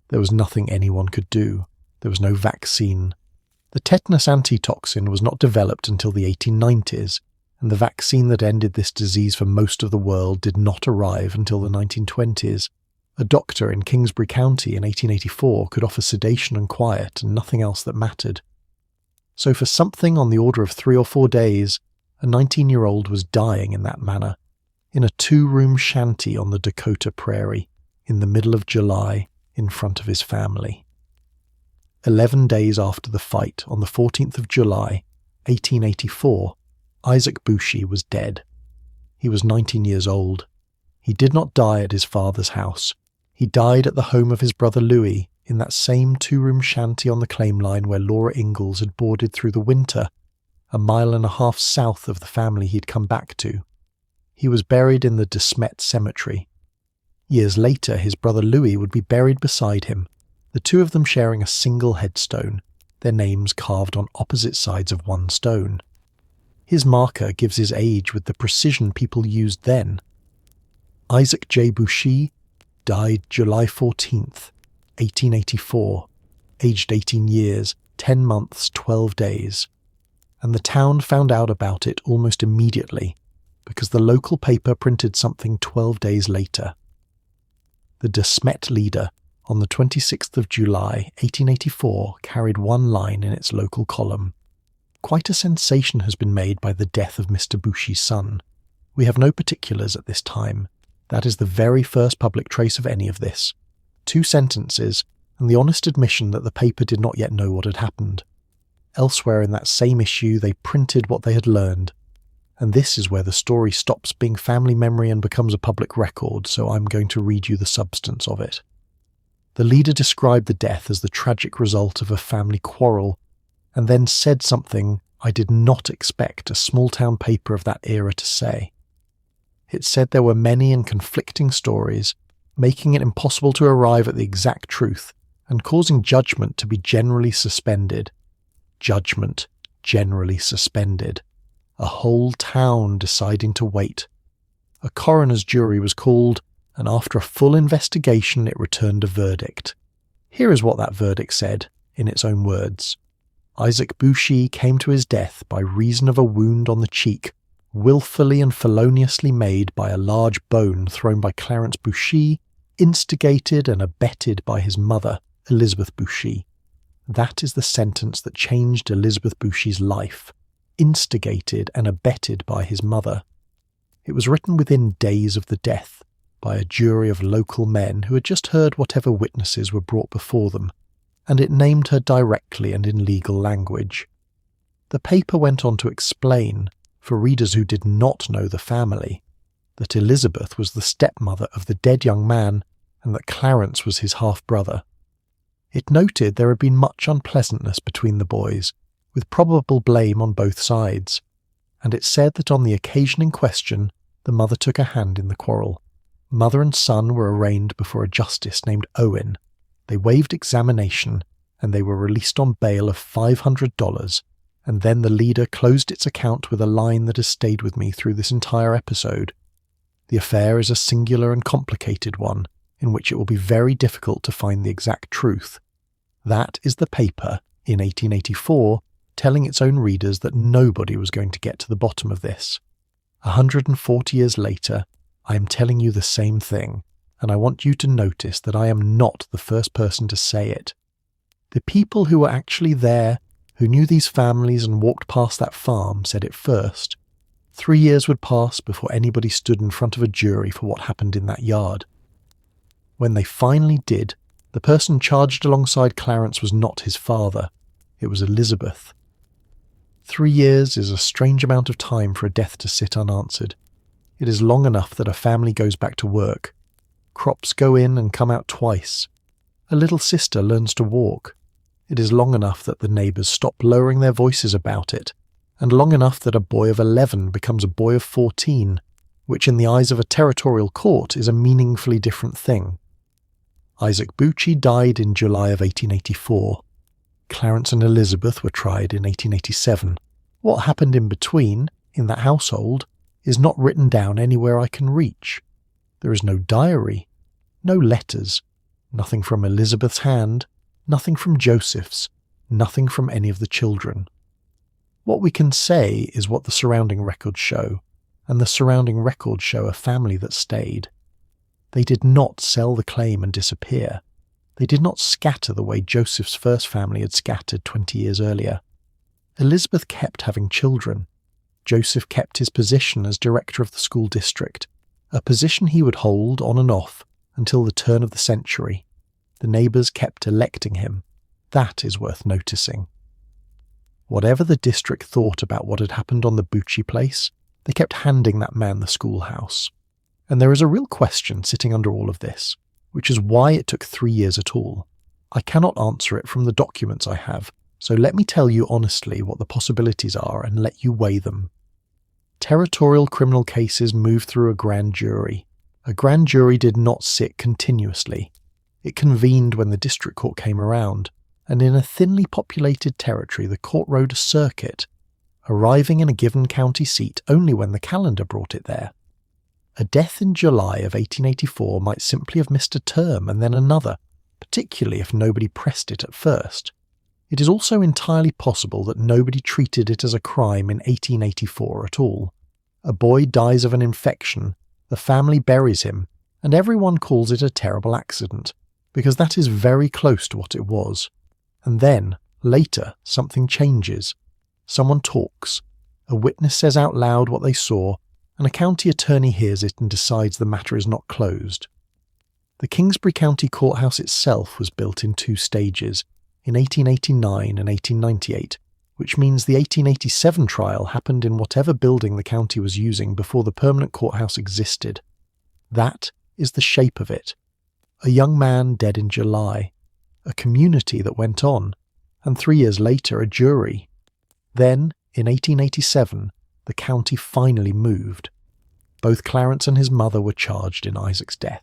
There was nothing anyone could do. There was no vaccine. The tetanus antitoxin was not developed until the 1890s, and the vaccine that ended this disease for most of the world did not arrive until the 1920s. A doctor in Kingsbury County in 1884 could offer sedation and quiet and nothing else that mattered. So for something on the order of 3 or 4 days, a 19-year-old was dying in that manner, in a 2-room shanty on the Dakota Prairie, in the middle of July, in front of his family. 11 days after the fight, on the 14th of July, 1884, Isaac Bouchy was dead. He was 19 years old. He did not die at his father's house. He died at the home of his brother Louis, in that same 2-room shanty on the claim line where Laura Ingalls had boarded through the winter, a 1.5 miles south of the family he'd come back to. He was buried in the Smet cemetery. Years later, his brother Louis would be buried beside him, the two of them sharing a single headstone, their names carved on opposite sides of one stone. His marker gives his age with the precision people used then. Isaac J. Bouchy died July 14th, 1884, aged 18 years, 10 months, 12 days. And the town found out about it almost immediately, because the local paper printed something 12 days later. The De Smet Leader, on the 26th of July, 1884, carried one line in its local column. Quite a sensation has been made by the death of Mr. Bouchy's son. We have no particulars at this time. That is the very first public trace of any of this. 2 sentences, and the honest admission that the paper did not yet know what had happened. Elsewhere in that same issue they printed what they had learned. And this is where the story stops being family memory and becomes a public record, so I'm going to read you the substance of it. The leader described the death as the tragic result of a family quarrel, and then said something I did not expect a small-town paper of that era to say. It said there were many and conflicting stories, making it impossible to arrive at the exact truth, and causing judgment to be generally suspended. Judgment generally suspended. A whole town deciding to wait. A coroner's jury was called, and after a full investigation it returned a verdict. Here is what that verdict said, in its own words. Isaac Bouchy came to his death by reason of a wound on the cheek, wilfully and feloniously made by a large bone thrown by Clarence Bouchy, instigated and abetted by his mother, Elizabeth Bouchy. That is the sentence that changed Elizabeth Bouchy's life. Instigated and abetted by his mother. It was written within days of the death, by a jury of local men who had just heard whatever witnesses were brought before them, and it named her directly and in legal language. The paper went on to explain, for readers who did not know the family, that Elizabeth was the stepmother of the dead young man and that Clarence was his half-brother. It noted there had been much unpleasantness between the boys, with probable blame on both sides, and it said that on the occasion in question the mother took a hand in the quarrel. Mother and son were arraigned before a justice named Owen. They waived examination, and they were released on bail of $500, and then the leader closed its account with a line that has stayed with me through this entire episode. The affair is a singular and complicated one, in which it will be very difficult to find the exact truth. That is the paper, in 1884, telling its own readers that nobody was going to get to the bottom of this. 140 years later, I am telling you the same thing, and I want you to notice that I am not the first person to say it. The people who were actually there, who knew these families and walked past that farm, said it first. 3 years would pass before anybody stood in front of a jury for what happened in that yard. When they finally did, the person charged alongside Clarence was not his father. It was Elizabeth. 3 years is a strange amount of time for a death to sit unanswered. It is long enough that a family goes back to work. Crops go in and come out twice. A little sister learns to walk. It is long enough that the neighbours stop lowering their voices about it, and long enough that a boy of 11 becomes a boy of 14, which in the eyes of a territorial court is a meaningfully different thing. Isaac Bucci died in July of 1884. Clarence and Elizabeth were tried in 1887. What happened in between, in that household, is not written down anywhere I can reach. There is no diary, no letters, nothing from Elizabeth's hand, nothing from Joseph's, nothing from any of the children. What we can say is what the surrounding records show, and the surrounding records show a family that stayed. They did not sell the claim and disappear. They did not scatter the way Joseph's first family had scattered 20 years earlier. Elizabeth kept having children. Joseph kept his position as director of the school district, a position he would hold on and off until the turn of the century. The neighbours kept electing him. That is worth noticing. Whatever the district thought about what had happened on the Bucci place, they kept handing that man the schoolhouse. And there is a real question sitting under all of this, which is why it took 3 years at all. I cannot answer it from the documents I have, so let me tell you honestly what the possibilities are and let you weigh them. Territorial criminal cases move through a grand jury. A grand jury did not sit continuously. It convened when the district court came around, and in a thinly populated territory the court rode a circuit, arriving in a given county seat only when the calendar brought it there. A death in July of 1884 might simply have missed a term and then another, particularly if nobody pressed it at first. It is also entirely possible that nobody treated it as a crime in 1884 at all. A boy dies of an infection, the family buries him, and everyone calls it a terrible accident, because that is very close to what it was. And then, later, something changes. Someone talks. A witness says out loud what they saw, and a county attorney hears it and decides the matter is not closed. The Kingsbury County courthouse itself was built in 2 stages, in 1889 and 1898, which means the 1887 trial happened in whatever building the county was using before the permanent courthouse existed. That is the shape of it. A young man dead in July, a community that went on, and 3 years later a jury. Then, in 1887, the county finally moved. Both Clarence and his mother were charged in Isaac's death.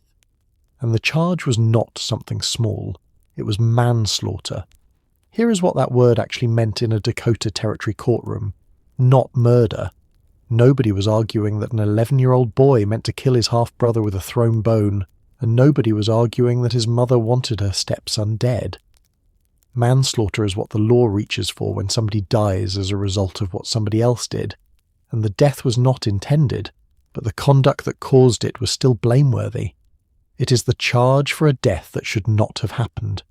And the charge was not something small. It was manslaughter. Here is what that word actually meant in a Dakota Territory courtroom. Not murder. Nobody was arguing that an 11-year-old boy meant to kill his half-brother with a thrown bone, and nobody was arguing that his mother wanted her stepson dead. Manslaughter is what the law reaches for when somebody dies as a result of what somebody else did, and the death was not intended, but the conduct that caused it was still blameworthy. It is the charge for a death that should not have happened.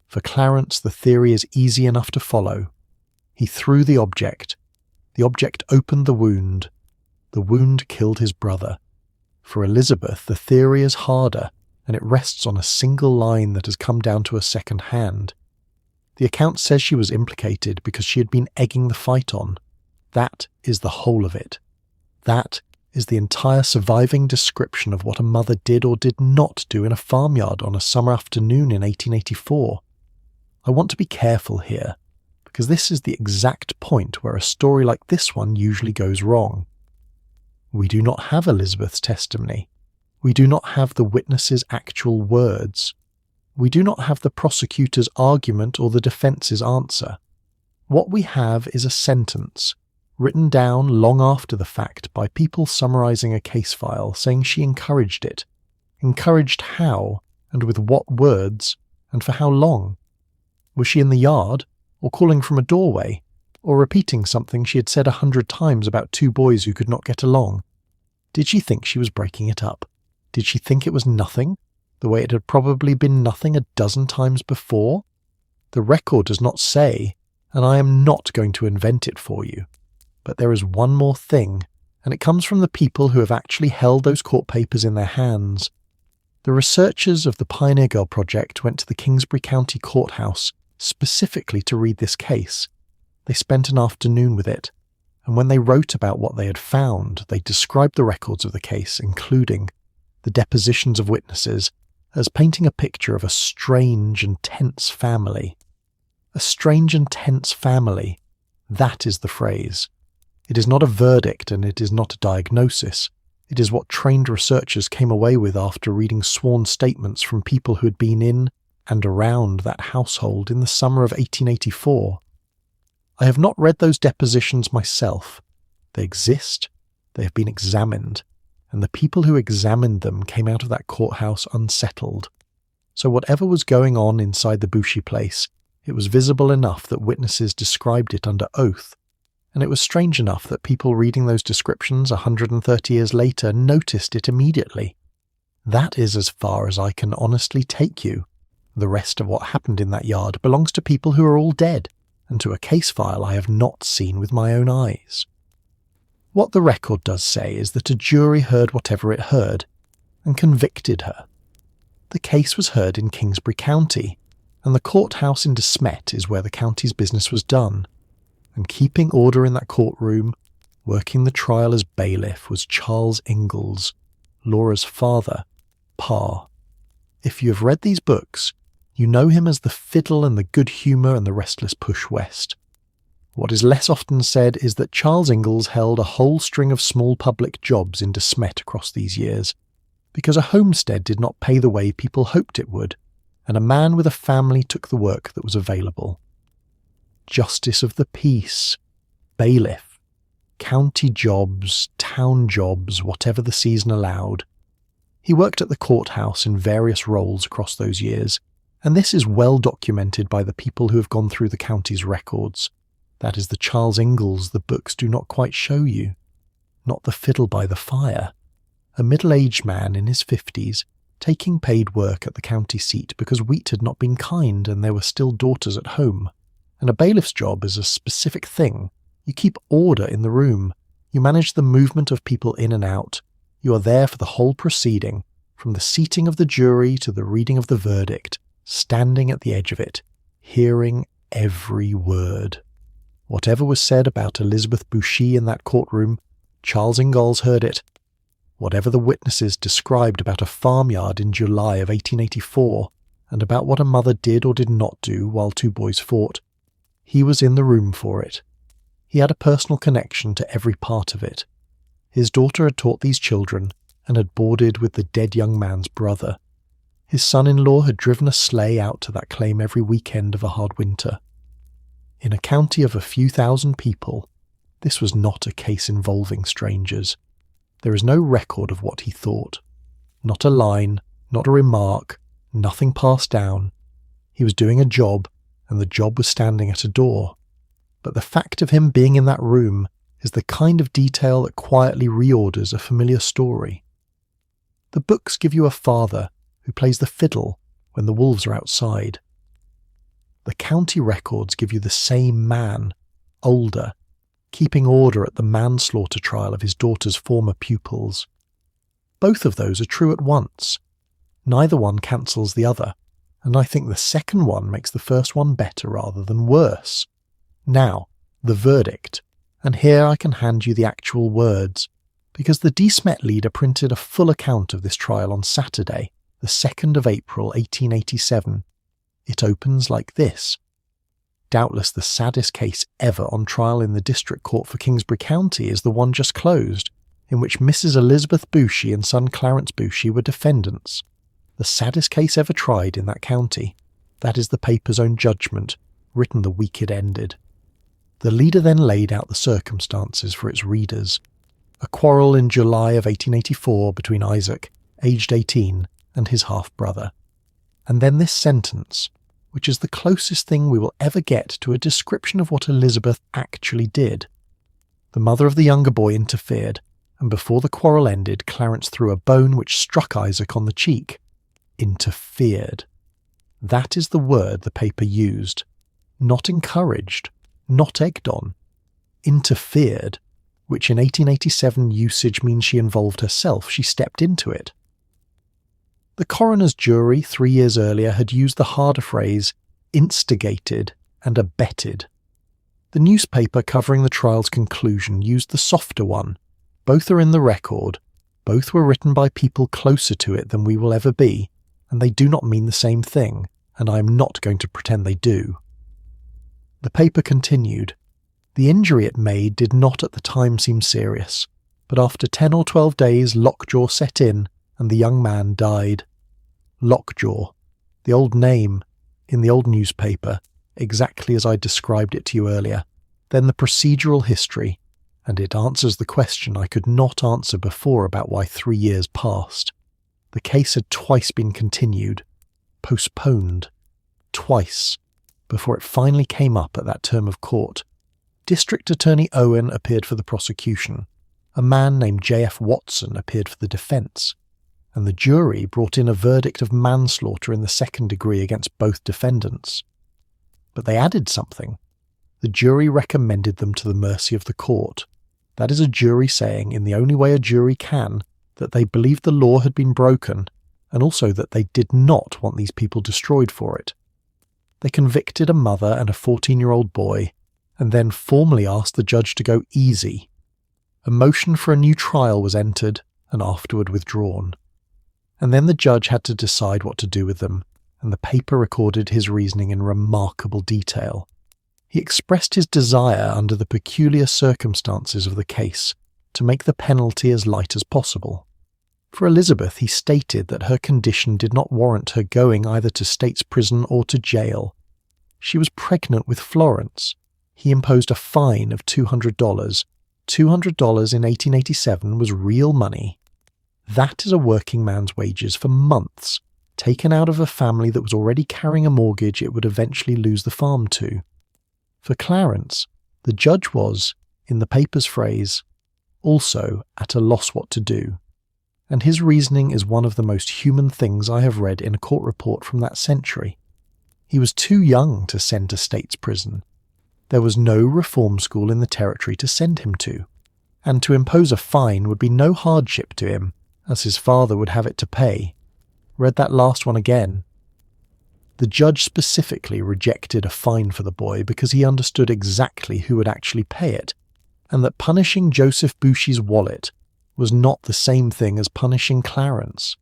For Clarence, the theory is easy enough to follow. He threw the object. The object opened the wound. The wound killed his brother. For Elizabeth, the theory is harder, and it rests on a single line that has come down to a second hand. The account says she was implicated because she had been egging the fight on. That is the whole of it. That is the entire surviving description of what a mother did or did not do in a farmyard on a summer afternoon in 1884. I want to be careful here, because this is the exact point where a story like this one usually goes wrong. We do not have Elizabeth's testimony. We do not have the witness's actual words. We do not have the prosecutor's argument or the defence's answer. What we have is a sentence, written down long after the fact by people summarising a case file saying she encouraged it. Encouraged how, and with what words, and for how long? Was she in the yard, or calling from a doorway, or repeating something she had said 100 times about two boys who could not get along? Did she think she was breaking it up? Did she think it was nothing, the way it had probably been nothing a dozen times before? The record does not say, and I am not going to invent it for you. But there is one more thing, and it comes from the people who have actually held those court papers in their hands. The researchers of the Pioneer Girl Project went to the Kingsbury County courthouse specifically to read this case. They spent an afternoon with it, and when they wrote about what they had found, they described the records of the case, including the depositions of witnesses, as painting a picture of a strange and tense family. A strange and tense family. That is the phrase. It is not a verdict and it is not a diagnosis. It is what trained researchers came away with after reading sworn statements from people who had been in and around that household in the summer of 1884. I have not read those depositions myself. They exist, they have been examined, and the people who examined them came out of that courthouse unsettled. So whatever was going on inside the Bouchy place, it was visible enough that witnesses described it under oath, and it was strange enough that people reading those descriptions 130 years later noticed it immediately. That is as far as I can honestly take you. The rest of what happened in that yard belongs to people who are all dead, and to a case file I have not seen with my own eyes. What the record does say is that a jury heard whatever it heard, and convicted her. The case was heard in Kingsbury County, and the courthouse in Smet is where the county's business was done. And keeping order in that courtroom, working the trial as bailiff, was Charles Ingalls, Laura's father, Pa. If you have read these books, you know him as the fiddle and the good humour and the restless push west. What is less often said is that Charles Ingalls held a whole string of small public jobs in Smet across these years, because a homestead did not pay the way people hoped it would, and a man with a family took the work that was available. Justice of the peace, bailiff, county jobs, town jobs, whatever the season allowed. He worked at the courthouse in various roles across those years, and this is well documented by the people who have gone through the county's records. That is the Charles Ingalls the books do not quite show you. Not the fiddle by the fire. A middle-aged man in his 50s, taking paid work at the county seat because wheat had not been kind and there were still daughters at home. And a bailiff's job is a specific thing. You keep order in the room. You manage the movement of people in and out. You are there for the whole proceeding, from the seating of the jury to the reading of the verdict, standing at the edge of it, hearing every word. Whatever was said about Elizabeth Bouchy in that courtroom, Charles Ingalls heard it. Whatever the witnesses described about a farmyard in July of 1884, and about what a mother did or did not do while two boys fought, he was in the room for it. He had a personal connection to every part of it. His daughter had taught these children and had boarded with the dead young man's brother. His son-in-law had driven a sleigh out to that claim every weekend of a hard winter. In a county of a few thousand people, this was not a case involving strangers. There is no record of what he thought. Not a line, not a remark, nothing passed down. He was doing a job, and the job was standing at a door. But the fact of him being in that room is the kind of detail that quietly reorders a familiar story. The books give you a father who plays the fiddle when the wolves are outside. The county records give you the same man, older, keeping order at the manslaughter trial of his daughter's former pupils. Both of those are true at once. Neither one cancels the other, and I think the second one makes the first one better rather than worse. Now, the verdict, and here I can hand you the actual words, because the Smet leader printed a full account of this trial on Saturday, the 2nd of April 1887. It opens like this. Doubtless the saddest case ever on trial in the District Court for Kingsbury County is the one just closed, in which Mrs. Elizabeth Bouchy and son Clarence Bouchy were defendants. The saddest case ever tried in that county. That is the paper's own judgment, written the week it ended. The leader then laid out the circumstances for its readers. A quarrel in July of 1884 between Isaac, aged 18, and his half-brother. And then this sentence, which is the closest thing we will ever get to a description of what Elizabeth actually did. The mother of the younger boy interfered, and before the quarrel ended, Clarence threw a bone which struck Isaac on the cheek. Interfered. That is the word the paper used. Not encouraged, not egged on. Interfered, which in 1887 usage means she involved herself, she stepped into it. The coroner's jury 3 years earlier had used the harder phrase instigated and abetted. The newspaper covering the trial's conclusion used the softer one. Both are in the record, both were written by people closer to it than we will ever be, and they do not mean the same thing, and I am not going to pretend they do. The paper continued. The injury it made did not at the time seem serious, but after 10 or 12 days lockjaw set in, and the young man died. Lockjaw, the old name, in the old newspaper, exactly as I described it to you earlier. Then the procedural history, and it answers the question I could not answer before about why 3 years passed. The case had twice been continued, postponed, twice, before it finally came up at that term of court. District Attorney Owen appeared for the prosecution. A man named J.F. Watson appeared for the defence, and the jury brought in a verdict of manslaughter in the second degree against both defendants. But they added something. The jury recommended them to the mercy of the court. That is a jury saying, in the only way a jury can, that they believed the law had been broken, and also that they did not want these people destroyed for it. They convicted a mother and a 14-year-old boy, and then formally asked the judge to go easy. A motion for a new trial was entered, and afterward withdrawn. And then the judge had to decide what to do with them, and the paper recorded his reasoning in remarkable detail. He expressed his desire under the peculiar circumstances of the case to make the penalty as light as possible. For Elizabeth, he stated that her condition did not warrant her going either to state's prison or to jail. She was pregnant with Florence. He imposed a fine of $200. $200 in 1887 was real money. That is a working man's wages for months, taken out of a family that was already carrying a mortgage it would eventually lose the farm to. For Clarence, the judge was, in the paper's phrase, also at a loss what to do, and his reasoning is one of the most human things I have read in a court report from that century. He was too young to send to state's prison. There was no reform school in the territory to send him to, and to impose a fine would be no hardship to him, as his father would have it to pay. Read that last one again. The judge specifically rejected a fine for the boy because he understood exactly who would actually pay it, and that punishing Joseph Bouchy's wallet was not the same thing as punishing Clarence.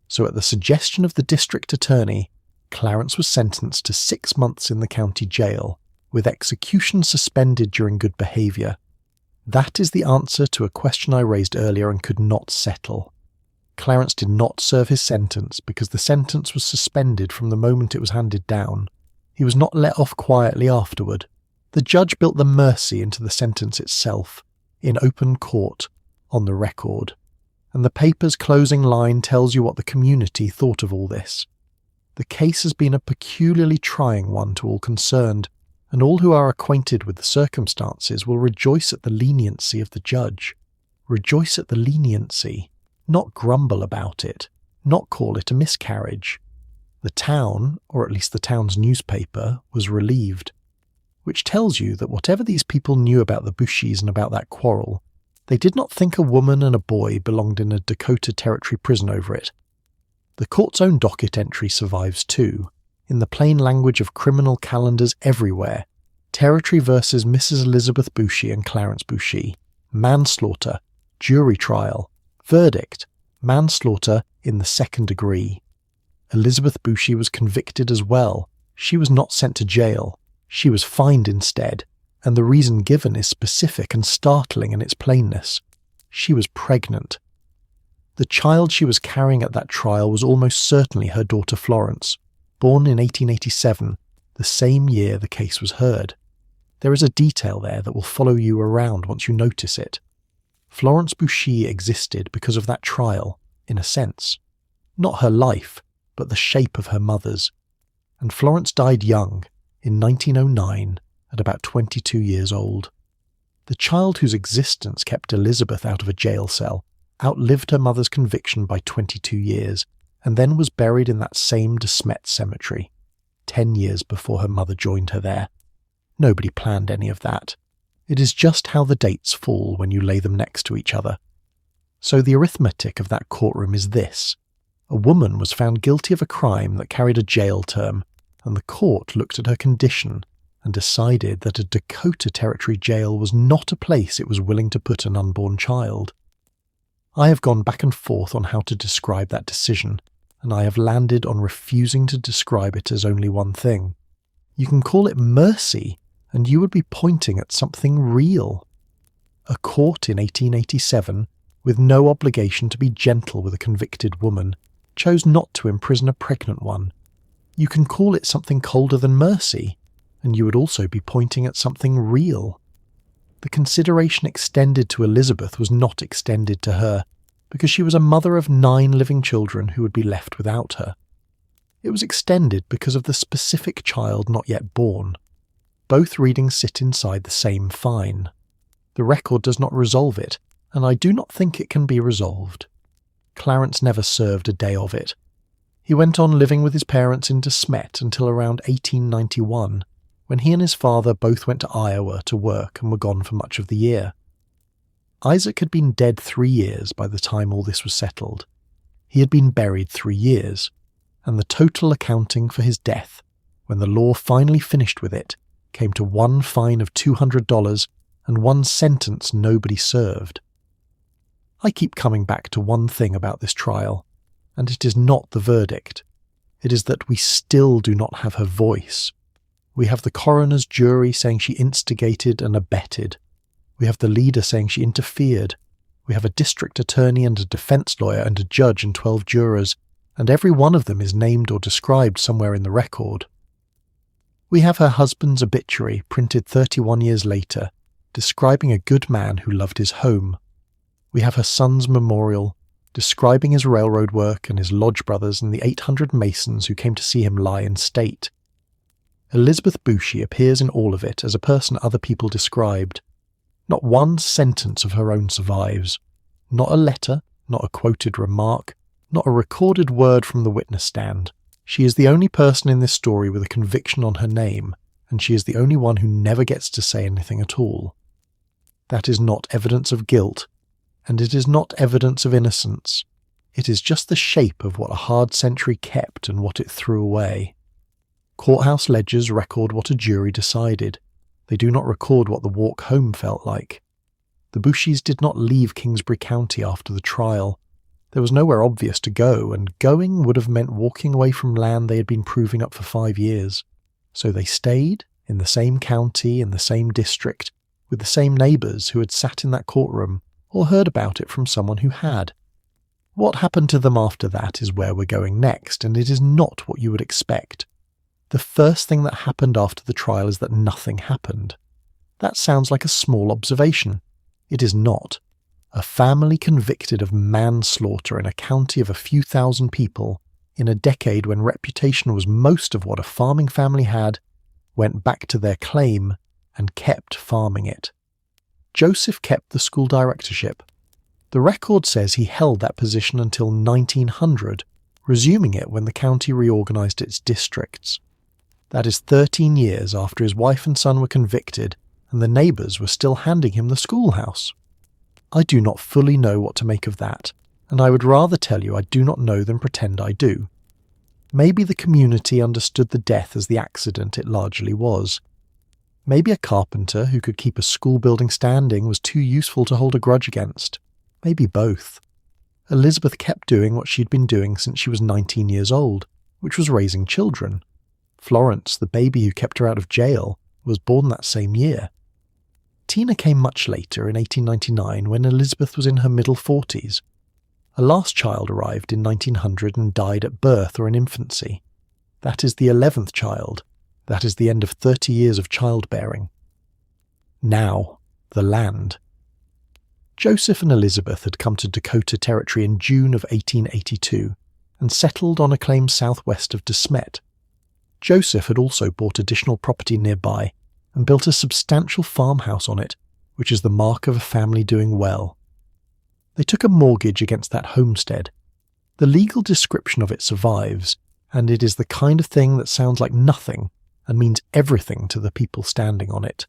So at the suggestion of the district attorney, Clarence was sentenced to 6 months in the county jail, with execution suspended during good behaviour. That is the answer to a question I raised earlier and could not settle. Clarence did not serve his sentence because the sentence was suspended from the moment it was handed down. He was not let off quietly afterward. The judge built the mercy into the sentence itself, in open court, on the record. And the paper's closing line tells you what the community thought of all this. The case has been a peculiarly trying one to all concerned, and all who are acquainted with the circumstances will rejoice at the leniency of the judge. Rejoice at the leniency. Not grumble about it, not call it a miscarriage. The town, or at least the town's newspaper, was relieved, which tells you that whatever these people knew about the Bouchys and about that quarrel, they did not think a woman and a boy belonged in a Dakota Territory prison over it. The court's own docket entry survives too, in the plain language of criminal calendars everywhere. Territory versus Mrs. Elizabeth Bouchy and Clarence Bouchy. Manslaughter. Jury trial. Verdict, manslaughter in the second degree. Elizabeth Bouchy was convicted as well. She was not sent to jail. She was fined instead, and the reason given is specific and startling in its plainness. She was pregnant. The child she was carrying at that trial was almost certainly her daughter Florence, born in 1887, the same year the case was heard. There is a detail there that will follow you around once you notice it. Florence Bouchy existed because of that trial, in a sense. Not her life, but the shape of her mother's. And Florence died young, in 1909, at about 22 years old. The child whose existence kept Elizabeth out of a jail cell outlived her mother's conviction by 22 years, and then was buried in that same de Smet cemetery, 10 years before her mother joined her there. Nobody planned any of that. It is just how the dates fall when you lay them next to each other. So the arithmetic of that courtroom is this. A woman was found guilty of a crime that carried a jail term, and the court looked at her condition and decided that a Dakota Territory jail was not a place it was willing to put an unborn child. I have gone back and forth on how to describe that decision, and I have landed on refusing to describe it as only one thing. You can call it mercy, and you would be pointing at something real. A court in 1887, with no obligation to be gentle with a convicted woman, chose not to imprison a pregnant one. You can call it something colder than mercy, and you would also be pointing at something real. The consideration extended to Elizabeth was not extended to her, because she was a mother of 9 living children who would be left without her. It was extended because of the specific child not yet born. Both readings sit inside the same fine. The record does not resolve it, and I do not think it can be resolved. Clarence never served a day of it. He went on living with his parents in Smet until around 1891, when he and his father both went to Iowa to work and were gone for much of the year. Isaac had been dead 3 years by the time all this was settled. He had been buried 3 years, and the total accounting for his death, when the law finally finished with it, came to one fine of $200 and one sentence nobody served. I keep coming back to one thing about this trial, and it is not the verdict. It is that we still do not have her voice. We have the coroner's jury saying she instigated and abetted. We have the leader saying she interfered. We have a district attorney and a defence lawyer and a judge and 12 jurors, and every one of them is named or described somewhere in the record. We have her husband's obituary printed 31 years later, describing a good man who loved his home. We have her son's memorial, describing his railroad work and his lodge brothers and the 800 masons who came to see him lie in state. Elizabeth Bouchy appears in all of it as a person other people described. Not one sentence of her own survives. Not a letter, not a quoted remark, not a recorded word from the witness stand. She is the only person in this story with a conviction on her name, and she is the only one who never gets to say anything at all. That is not evidence of guilt, and it is not evidence of innocence. It is just the shape of what a hard century kept and what it threw away. Courthouse ledgers record what a jury decided. They do not record what the walk home felt like. The Bouchys did not leave Kingsbury County after the trial. There was nowhere obvious to go, and going would have meant walking away from land they had been proving up for 5 years. So they stayed in the same county, in the same district, with the same neighbours who had sat in that courtroom, or heard about it from someone who had. What happened to them after that is where we're going next, and it is not what you would expect. The first thing that happened after the trial is that nothing happened. That sounds like a small observation. It is not. A family convicted of manslaughter in a county of a few thousand people, in a decade when reputation was most of what a farming family had, went back to their claim and kept farming it. Joseph kept the school directorship. The record says he held that position until 1900, resuming it when the county reorganised its districts. That is 13 years after his wife and son were convicted, and the neighbours were still handing him the schoolhouse. I do not fully know what to make of that, and I would rather tell you I do not know than pretend I do. Maybe the community understood the death as the accident it largely was. Maybe a carpenter who could keep a school building standing was too useful to hold a grudge against. Maybe both. Elizabeth kept doing what she'd been doing since she was 19 years old, which was raising children. Florence, the baby who kept her out of jail, was born that same year. Tina came much later, in 1899, when Elizabeth was in her middle 40s. A last child arrived in 1900 and died at birth or in infancy. That is the 11th child. That is the end of 30 years of childbearing. Now, the land. Joseph and Elizabeth had come to Dakota Territory in June of 1882 and settled on a claim southwest of Smet. Joseph had also bought additional property nearby and built a substantial farmhouse on it, which is the mark of a family doing well. They took a mortgage against that homestead. The legal description of it survives, and it is the kind of thing that sounds like nothing and means everything to the people standing on it.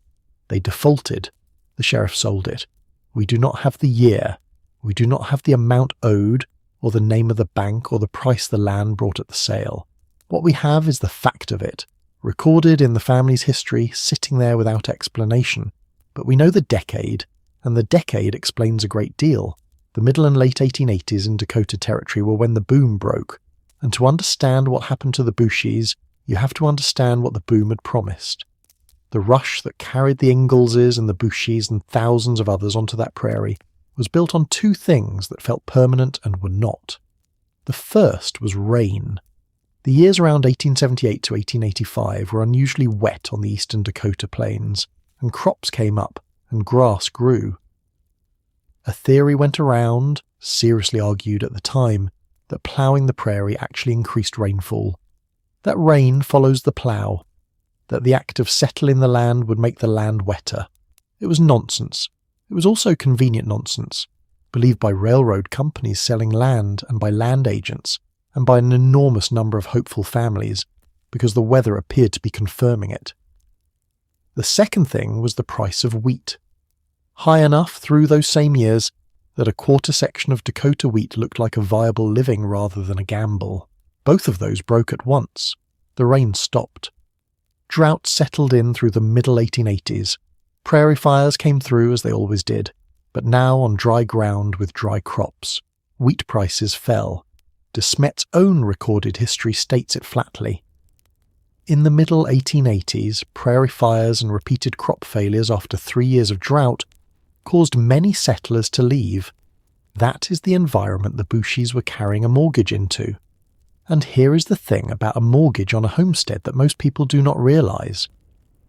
They defaulted. The sheriff sold it. We do not have the year. We do not have the amount owed, or the name of the bank, or the price the land brought at the sale. What we have is the fact of it, recorded in the family's history, sitting there without explanation. But we know the decade, and the decade explains a great deal. The middle and late 1880s in Dakota Territory were when the boom broke, and to understand what happened to the Bushies, you have to understand what the boom had promised. The rush that carried the Ingallses and the Bushies and thousands of others onto that prairie was built on two things that felt permanent and were not. The first was rain. The years around 1878 to 1885 were unusually wet on the eastern Dakota plains, and crops came up and grass grew. A theory went around, seriously argued at the time, that ploughing the prairie actually increased rainfall. That rain follows the plough. That the act of settling the land would make the land wetter. It was nonsense. It was also convenient nonsense, believed by railroad companies selling land and by land agents, and by an enormous number of hopeful families, because the weather appeared to be confirming it. The second thing was the price of wheat. High enough through those same years that a quarter section of Dakota wheat looked like a viable living rather than a gamble. Both of those broke at once. The rain stopped. Drought settled in through the middle 1880s. Prairie fires came through as they always did, but now on dry ground with dry crops. Wheat prices fell. Smet's own recorded history states it flatly. In the middle 1880s, prairie fires and repeated crop failures after 3 years of drought caused many settlers to leave. That is the environment the Bushies were carrying a mortgage into. And here is the thing about a mortgage on a homestead that most people do not realise.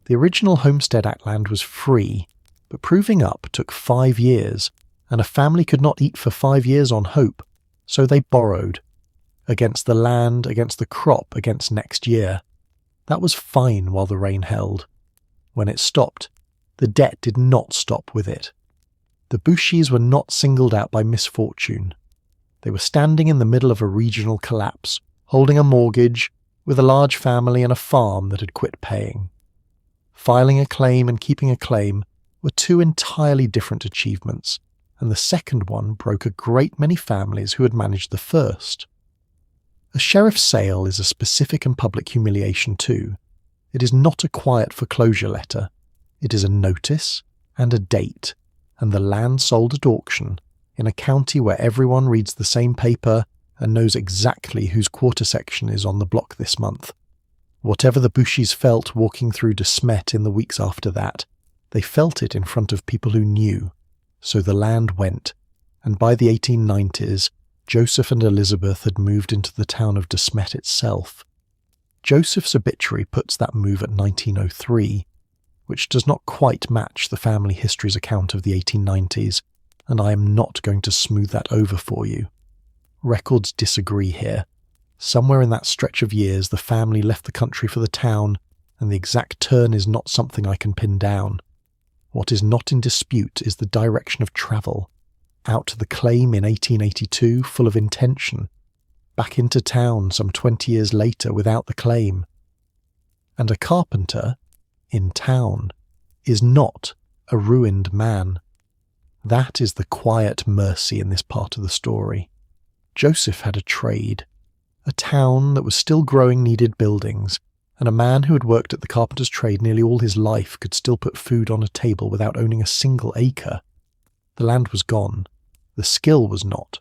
The original Homestead Act land was free, but proving up took 5 years, and a family could not eat for 5 years on hope, so they borrowed. Against the land, against the crop, against next year. That was fine while the rain held. When it stopped, the debt did not stop with it. The Bushies were not singled out by misfortune. They were standing in the middle of a regional collapse, holding a mortgage, with a large family and a farm that had quit paying. Filing a claim and keeping a claim were two entirely different achievements, and the second one broke a great many families who had managed the first. A sheriff's sale is a specific and public humiliation too. It is not a quiet foreclosure letter. It is a notice and a date, and the land sold at auction in a county where everyone reads the same paper and knows exactly whose quarter section is on the block this month. Whatever the Bushies felt walking through Smet in the weeks after that, they felt it in front of people who knew. So the land went, and by the 1890s, Joseph and Elizabeth had moved into the town of Smet itself. Joseph's obituary puts that move at 1903, which does not quite match the family history's account of the 1890s, and I am not going to smooth that over for you. Records disagree here. Somewhere in that stretch of years, the family left the country for the town, and the exact turn is not something I can pin down. What is not in dispute is the direction of travel. Out to the claim in 1882, full of intention. Back into town some 20 years later without the claim. And a carpenter, in town, is not a ruined man. That is the quiet mercy in this part of the story. Joseph had a trade. A town that was still growing needed buildings, and a man who had worked at the carpenter's trade nearly all his life could still put food on a table without owning a single acre. The land was gone. The skill was not.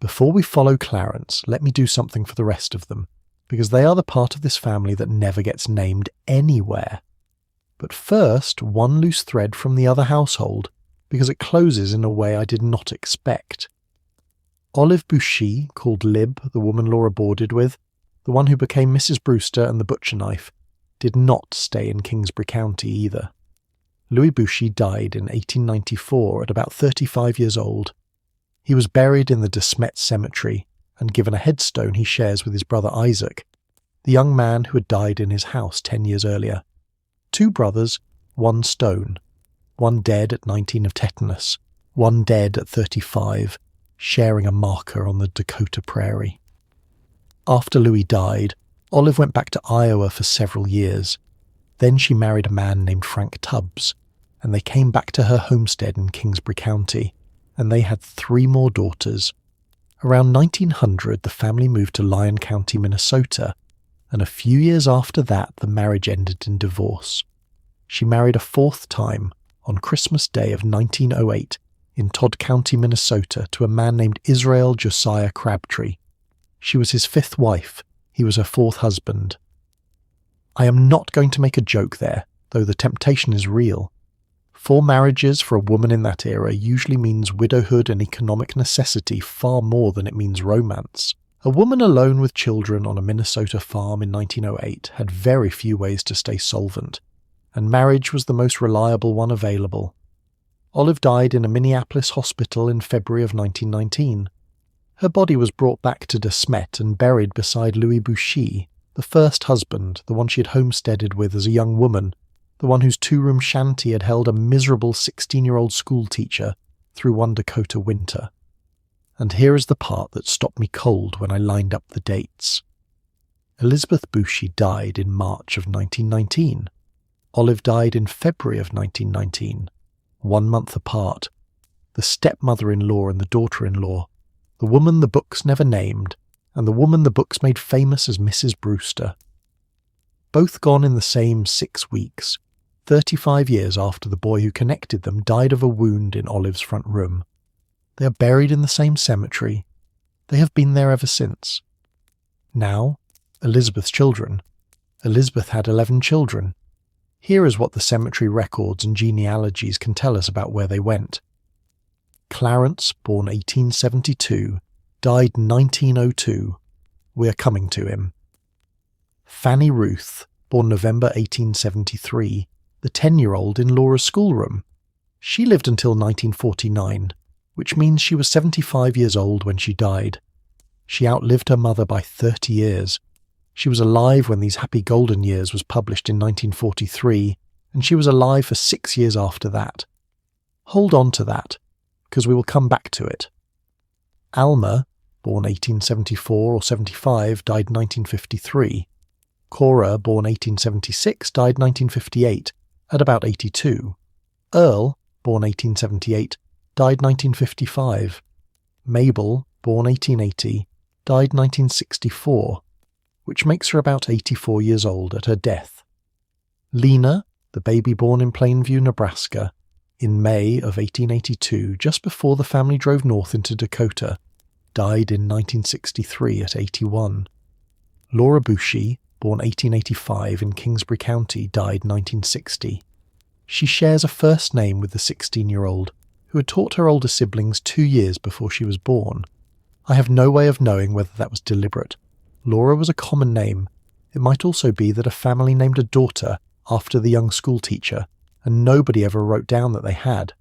Before we follow Clarence, let me do something for the rest of them, because they are the part of this family that never gets named anywhere. But first, one loose thread from the other household, because it closes in a way I did not expect. Olive Bushy, called Lib, the woman Laura boarded with, the one who became Mrs. Brewster and the butcher knife, did not stay in Kingsbury County either. Louis Bouchy died in 1894 at about 35 years old. He was buried in the de Smet cemetery and given a headstone he shares with his brother Isaac, the young man who had died in his house 10 years earlier. 2 brothers, 1 stone, one dead at 19 of tetanus, one dead at 35, sharing a marker on the Dakota Prairie. After Louis died, Olive went back to Iowa for several years. Then she married a man named Frank Tubbs, and they came back to her homestead in Kingsbury County, and they had 3 more daughters. Around 1900, the family moved to Lyon County, Minnesota, and a few years after that, the marriage ended in divorce. She married a 4th time on Christmas Day of 1908 in Todd County, Minnesota, to a man named Israel Josiah Crabtree. She was his 5th wife. He was her 4th husband. I am not going to make a joke there, though the temptation is real. 4 marriages for a woman in that era usually means widowhood and economic necessity far more than it means romance. A woman alone with children on a Minnesota farm in 1908 had very few ways to stay solvent, and marriage was the most reliable one available. Olive died in a Minneapolis hospital in February of 1919. Her body was brought back to de Smet and buried beside Louis Bouchy, the first husband, the one she had homesteaded with as a young woman, the one whose 2-room shanty had held a miserable 16-year-old schoolteacher through one Dakota winter. And here is the part that stopped me cold when I lined up the dates. Elizabeth Bouchy died in March of 1919. Olive died in February of 1919, 1 month apart. The stepmother-in-law and the daughter-in-law, the woman the books never named, and the woman the books made famous as Mrs. Brewster. Both gone in the same 6 weeks, 35 years after the boy who connected them died of a wound in Olive's front room. They are buried in the same cemetery. They have been there ever since. Now, Elizabeth's children. Elizabeth had 11 children. Here is what the cemetery records and genealogies can tell us about where they went. Clarence, born 1872, died 1902. We are coming to him. Fanny Ruth, born November 1873, the 10-year-old in Laura's schoolroom. She lived until 1949, which means she was 75 years old when she died. She outlived her mother by 30 years. She was alive when These Happy Golden Years was published in 1943, and she was alive for 6 years after that. Hold on to that, because we will come back to it. Alma, born 1874 or 75, died 1953. Cora, born 1876, died 1958, at about 82. Earl, born 1878, died 1955. Mabel, born 1880, died 1964, which makes her about 84 years old at her death. Lena, the baby born in Plainview, Nebraska, in May of 1882, just before the family drove north into Dakota, died in 1963 at 81. Laura Bouchy, born 1885 in Kingsbury County, died 1960. She shares a first name with the 16-year-old, who had taught her older siblings 2 years before she was born. I have no way of knowing whether that was deliberate. Laura was a common name. It might also be that a family named a daughter after the young schoolteacher, and nobody ever wrote down that they had.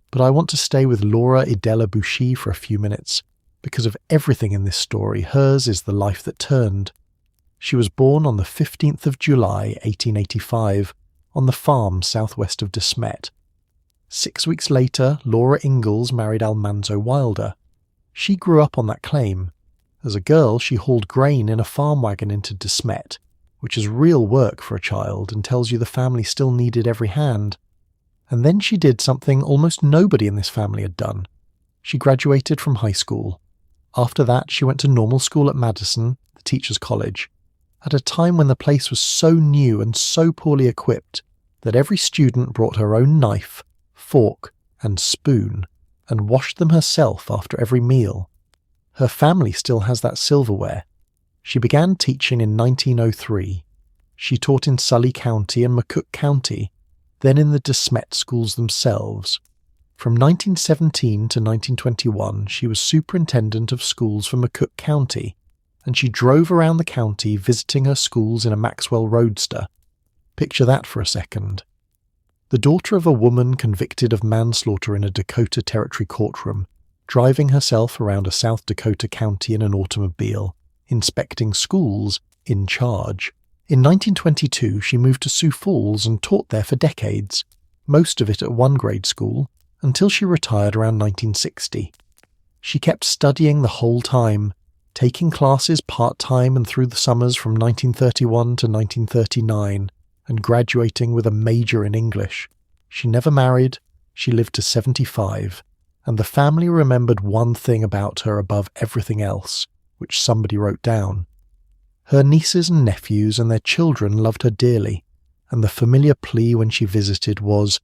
But I want to stay with Laura Idella Bouchy for a few minutes, because of everything in this story, hers is the life that turned. She was born on the 15th of July, 1885, on the farm southwest of de Smet. 6 weeks later, Laura Ingalls married Almanzo Wilder. She grew up on that claim. As a girl, she hauled grain in a farm wagon into de Smet, which is real work for a child and tells you the family still needed every hand. And then she did something almost nobody in this family had done. She graduated from high school. After that, she went to normal school at Madison, the teacher's college, at a time when the place was so new and so poorly equipped that every student brought her own knife, fork, and spoon, and washed them herself after every meal. Her family still has that silverware. She began teaching in 1903. She taught in Sully County and McCook County, then in the de Smet schools themselves. From 1917 to 1921, she was superintendent of schools for McCook County, and she drove around the county visiting her schools in a Maxwell Roadster. Picture that for a second. the daughter of a woman convicted of manslaughter in a Dakota Territory courtroom, driving herself around a South Dakota county in an automobile, inspecting schools in charge. In 1922, she moved to Sioux Falls and taught there for decades, most of it at one grade school, until she retired around 1960. She kept studying the whole time, taking classes part-time and through the summers from 1931 to 1939, and graduating with a major in English. She never married, she lived to 75, and the family remembered one thing about her above everything else, which somebody wrote down. Her nieces and nephews and their children loved her dearly, and the familiar plea when she visited was,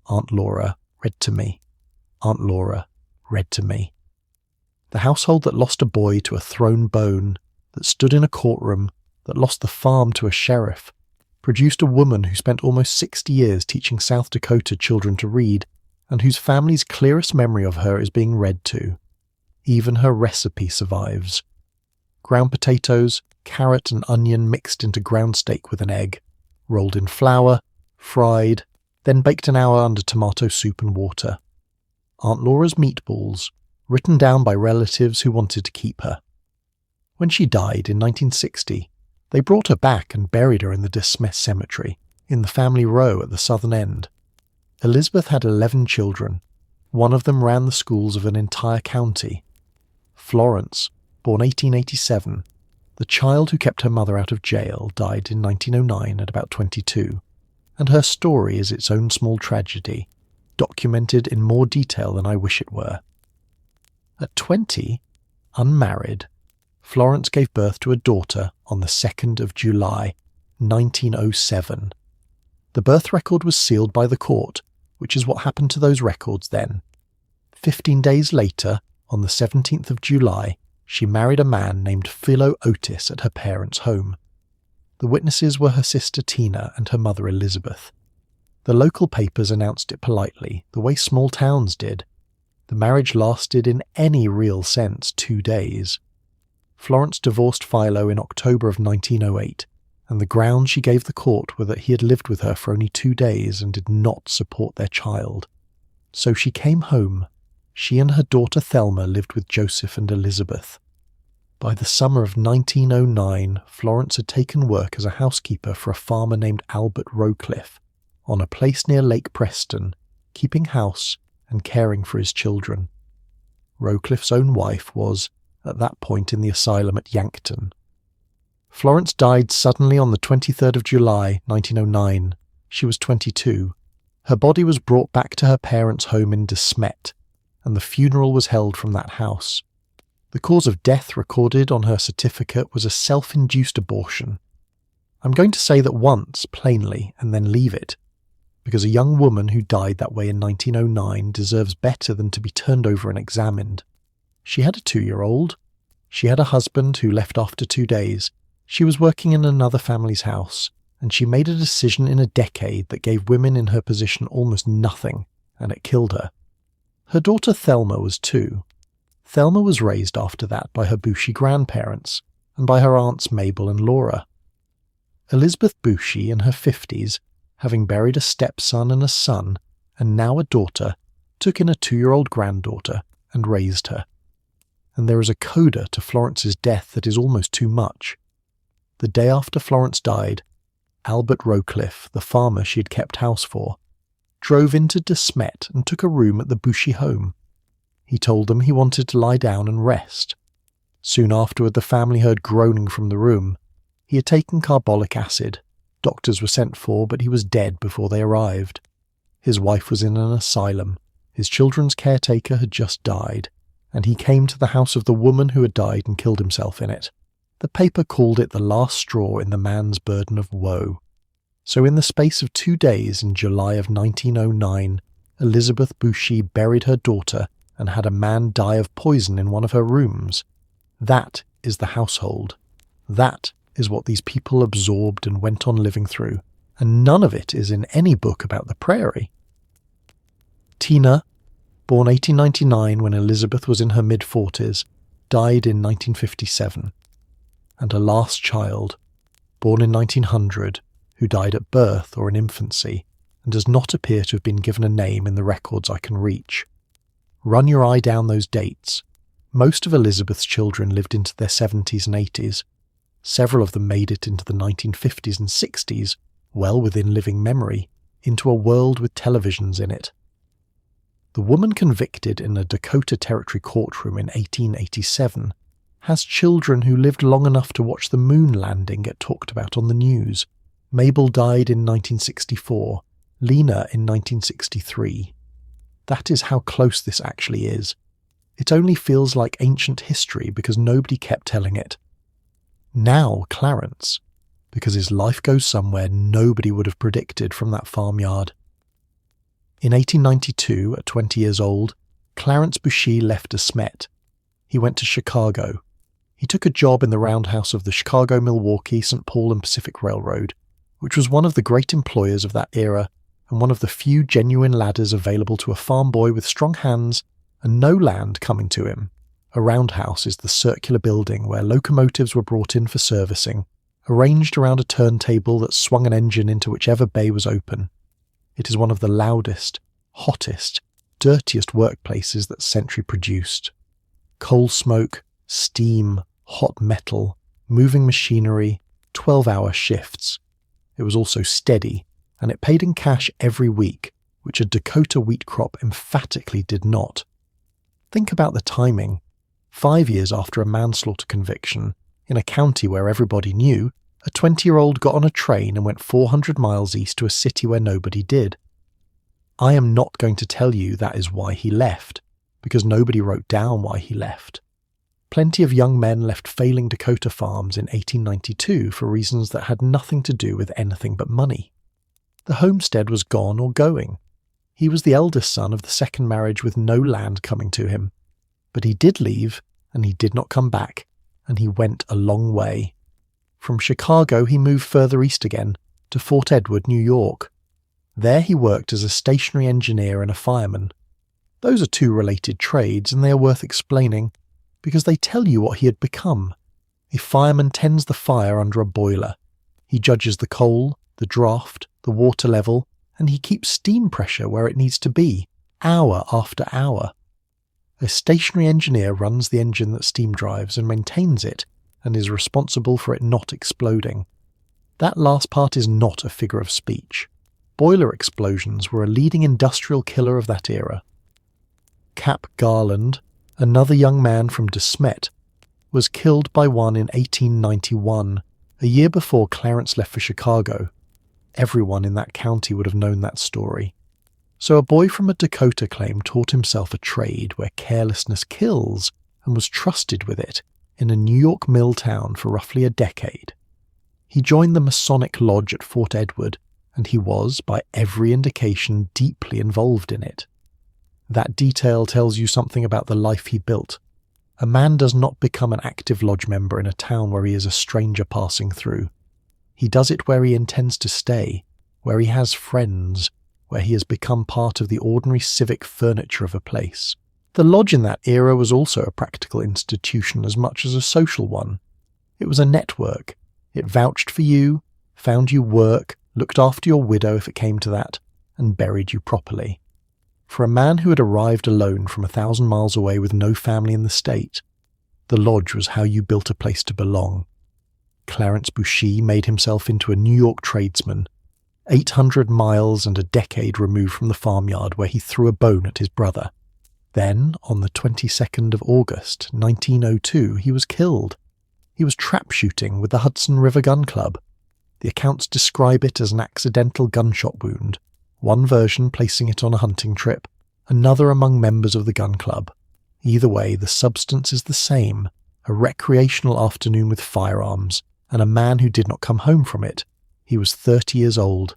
"Aunt Laura, read to me. Aunt Laura, read to me." The household that lost a boy to a thrown bone, that stood in a courtroom, that lost the farm to a sheriff, produced a woman who spent almost 60 years teaching South Dakota children to read, and whose family's clearest memory of her is being read to. Even her recipe survives. Ground potatoes, carrot and onion mixed into ground steak with an egg, rolled in flour, fried, then baked an hour under tomato soup and water. Aunt Laura's meatballs, written down by relatives who wanted to keep her. When she died in 1960, they brought her back and buried her in the Smet cemetery, in the family row at the southern end. Elizabeth had 11 children. One of them ran the schools of an entire county. Florence, born 1887, the child who kept her mother out of jail, died in 1909 at about 22, and her story is its own small tragedy, documented in more detail than I wish it were. At 20, unmarried, Florence gave birth to a daughter on the 2nd of July, 1907. The birth record was sealed by the court, which is what happened to those records then. 15 days later, on the 17th of July, she married a man named Philo Otis at her parents' home. The witnesses were her sister Tina and her mother Elizabeth. The local papers announced it politely, the way small towns did. The marriage lasted in any real sense 2 days. Florence divorced Philo in October of 1908, and the grounds she gave the court were that he had lived with her for only 2 days and did not support their child. So she came home. She and her daughter Thelma lived with Joseph and Elizabeth. By the summer of 1909, Florence had taken work as a housekeeper for a farmer named Albert Rowcliffe, on a place near Lake Preston, keeping house and caring for his children. Rowcliffe's own wife was, at that point, in the asylum at Yankton. Florence died suddenly on the 23rd of July, 1909. She was 22. Her body was brought back to her parents' home in Smet, and the funeral was held from that house. The cause of death recorded on her certificate was a self-induced abortion. I'm going to say that once, plainly, and then leave it, because a young woman who died that way in 1909 deserves better than to be turned over and examined. She had a 2-year-old. She had a husband who left after 2 days. She was working in another family's house, and she made a decision in a decade that gave women in her position almost nothing, and it killed her. Her daughter Thelma was 2. Thelma was raised after that by her Bouchy grandparents, and by her aunts Mabel and Laura. Elizabeth Bouchy, in her 50s, having buried a stepson and a son, and now a daughter, took in a 2-year-old granddaughter and raised her. And there is a coda to Florence's death that is almost too much. The day after Florence died, Albert Rowcliffe, the farmer she had kept house for, drove into Smet and took a room at the Bouchy home. He told them he wanted to lie down and rest. Soon afterward the family heard groaning from the room. He had taken carbolic acid. Doctors were sent for, but he was dead before they arrived. His wife was in an asylum. His children's caretaker had just died, and he came to the house of the woman who had died and killed himself in it. The paper called it the last straw in the man's burden of woe. So in the space of 2 days in July of 1909, Elizabeth Bouchy buried her daughter and had a man die of poison in one of her rooms. That is the household. That is what these people absorbed and went on living through, and none of it is in any book about the prairie. Tina, born 1899 when Elizabeth was in her mid-40s, died in 1957. And her last child, born in 1900, who died at birth or in infancy, and does not appear to have been given a name in the records I can reach. Run your eye down those dates. Most of Elizabeth's children lived into their 70s and 80s. Several of them made it into the 1950s and 60s, well within living memory, into a world with televisions in it. The woman convicted in a Dakota Territory courtroom in 1887 has children who lived long enough to watch the moon landing get talked about on the news. Mabel died in 1964, Lena in 1963. That is how close this actually is. It only feels like ancient history because nobody kept telling it. Now Clarence, because his life goes somewhere nobody would have predicted from that farmyard. In 1892, at 20 years old, Clarence Boucher left as Smet. He went to Chicago. He took a job in the roundhouse of the Chicago, Milwaukee, St. Paul and Pacific Railroad, which was one of the great employers of that era and one of the few genuine ladders available to a farm boy with strong hands and no land coming to him. A roundhouse is the circular building where locomotives were brought in for servicing, arranged around a turntable that swung an engine into whichever bay was open. It is one of the loudest, hottest, dirtiest workplaces that Century produced. Coal smoke, steam, hot metal, moving machinery, 12-hour shifts. It was also steady, and it paid in cash every week, which a Dakota wheat crop emphatically did not. Think about the timing. 5 years after a manslaughter conviction, in a county where everybody knew, a 20-year-old got on a train and went 400 miles east to a city where nobody did. I am not going to tell you that is why he left, because nobody wrote down why he left. Plenty of young men left failing Dakota farms in 1892 for reasons that had nothing to do with anything but money. The homestead was gone or going. He was the eldest son of the second marriage with no land coming to him. But he did leave, and he did not come back, and he went a long way. From Chicago he moved further east again, to Fort Edward, New York. There he worked as a stationary engineer and a fireman. Those are two related trades, and they are worth explaining, because they tell you what he had become. A fireman tends the fire under a boiler. He judges the coal, the draft, the water level, and he keeps steam pressure where it needs to be, hour after hour. A stationary engineer runs the engine that steam drives and maintains it, and is responsible for it not exploding. That last part is not a figure of speech. Boiler explosions were a leading industrial killer of that era. Cap Garland, another young man from De Smet, was killed by one in 1891, a year before Clarence left for Chicago. Everyone in that county would have known that story. So a boy from a Dakota claim taught himself a trade where carelessness kills and was trusted with it in a New York mill town for roughly a decade. He joined the Masonic Lodge at Fort Edward, and he was, by every indication, deeply involved in it. That detail tells you something about the life he built. A man does not become an active lodge member in a town where he is a stranger passing through. He does it where he intends to stay, where he has friends, where he has become part of the ordinary civic furniture of a place. The lodge in that era was also a practical institution as much as a social one. It was a network. It vouched for you, found you work, looked after your widow if it came to that, and buried you properly. For a man who had arrived alone from 1,000 miles away with no family in the state, the lodge was how you built a place to belong. Clarence Boucher made himself into a New York tradesman, 800 miles and a decade removed from the farmyard where he threw a bone at his brother. Then, on the 22nd of August, 1902, he was killed. He was trap shooting with the Hudson River Gun Club. The accounts describe it as an accidental gunshot wound, one version placing it on a hunting trip, another among members of the gun club. Either way, the substance is the same, a recreational afternoon with firearms, and a man who did not come home from it. He was 30 years old.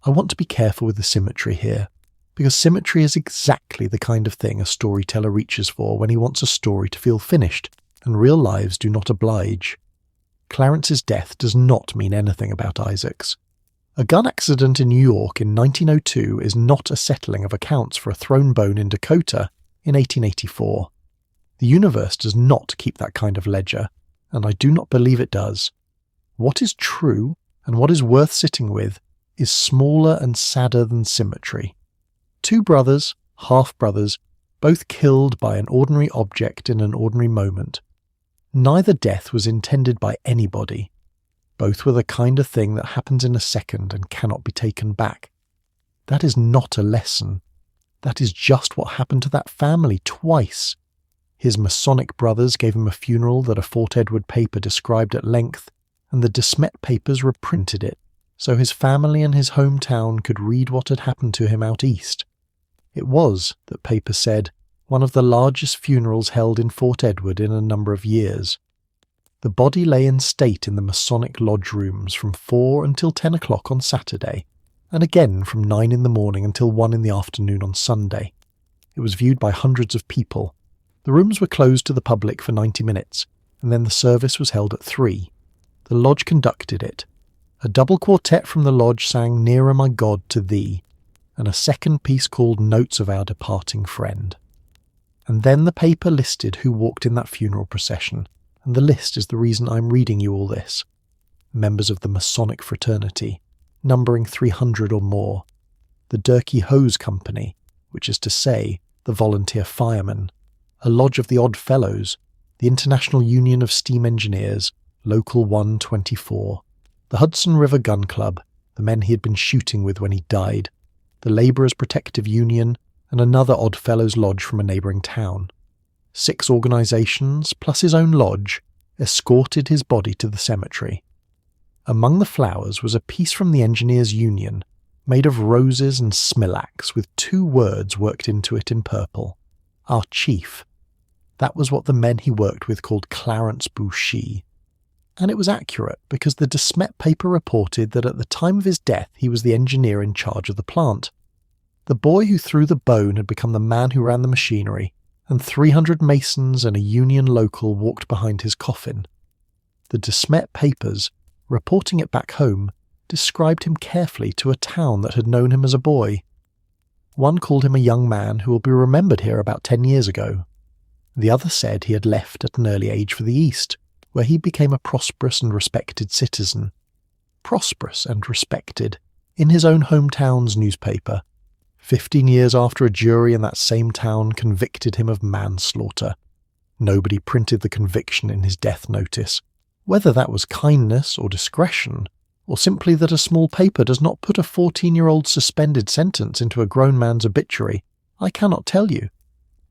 I want to be careful with the symmetry here, because symmetry is exactly the kind of thing a storyteller reaches for when he wants a story to feel finished, and real lives do not oblige. Clarence's death does not mean anything about Isaac's. A gun accident in New York in 1902 is not a settling of accounts for a thrown bone in Dakota in 1884. The universe does not keep that kind of ledger, and I do not believe it does. What is true, and what is worth sitting with, is smaller and sadder than symmetry. 2 brothers, half-brothers, both killed by an ordinary object in an ordinary moment. Neither death was intended by anybody. Both were the kind of thing that happens in a second and cannot be taken back. That is not a lesson. That is just what happened to that family twice. His Masonic brothers gave him a funeral that a Fort Edward paper described at length, and the de Smet papers reprinted it, so his family and his hometown could read what had happened to him out east. It was, that paper said, one of the largest funerals held in Fort Edward in a number of years. The body lay in state in the Masonic lodge rooms from 4 until 10 o'clock on Saturday, and again from 9 in the morning until 1 in the afternoon on Sunday. It was viewed by hundreds of people. The rooms were closed to the public for 90 minutes, and then the service was held at 3. The lodge conducted it. A double quartet from the lodge sang Nearer My God to Thee, and a second piece called Notes of Our Departing Friend. And then the paper listed who walked in that funeral procession, and the list is the reason I'm reading you all this. Members of the Masonic fraternity, numbering 300 or more. The Durkee Hose Company, which is to say, the volunteer firemen. A lodge of the Odd Fellows, the International Union of Steam Engineers, Local 124. The Hudson River Gun Club, the men he had been shooting with when he died. The Labourers' Protective Union, and another Odd Fellows lodge from a neighbouring town. 6 organisations, plus his own lodge, escorted his body to the cemetery. Among the flowers was a piece from the Engineers' Union, made of roses and smilax with 2 words worked into it in purple. Our chief. That was what the men he worked with called Clarence Bouchy. And it was accurate, because the de Smet paper reported that at the time of his death he was the engineer in charge of the plant. The boy who threw the bone had become the man who ran the machinery, and 300 masons and a union local walked behind his coffin. The de Smet papers, reporting it back home, described him carefully to a town that had known him as a boy. One called him a young man who will be remembered here about 10 years ago. The other said he had left at an early age for the East, where he became a prosperous and respected citizen. Prosperous and respected, in his own hometown's newspaper. 15 years after a jury in that same town convicted him of manslaughter. Nobody printed the conviction in his death notice. Whether that was kindness or discretion, or simply that a small paper does not put a 14-year-old suspended sentence into a grown man's obituary, I cannot tell you.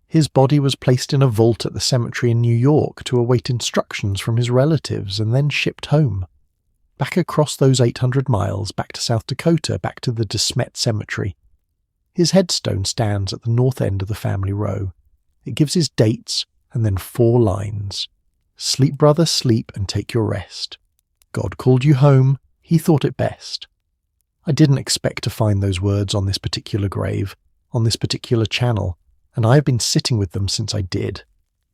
His body was placed in a vault at the cemetery in New York to await instructions from his relatives and then shipped home. Back across those 800 miles, back to South Dakota, back to the de Smet Cemetery. His headstone stands at the north end of the family row. It gives his dates and then 4 lines. Sleep, brother, sleep, and take your rest. God called you home, he thought it best. I didn't expect to find those words on this particular grave, on this particular channel, and I have been sitting with them since I did.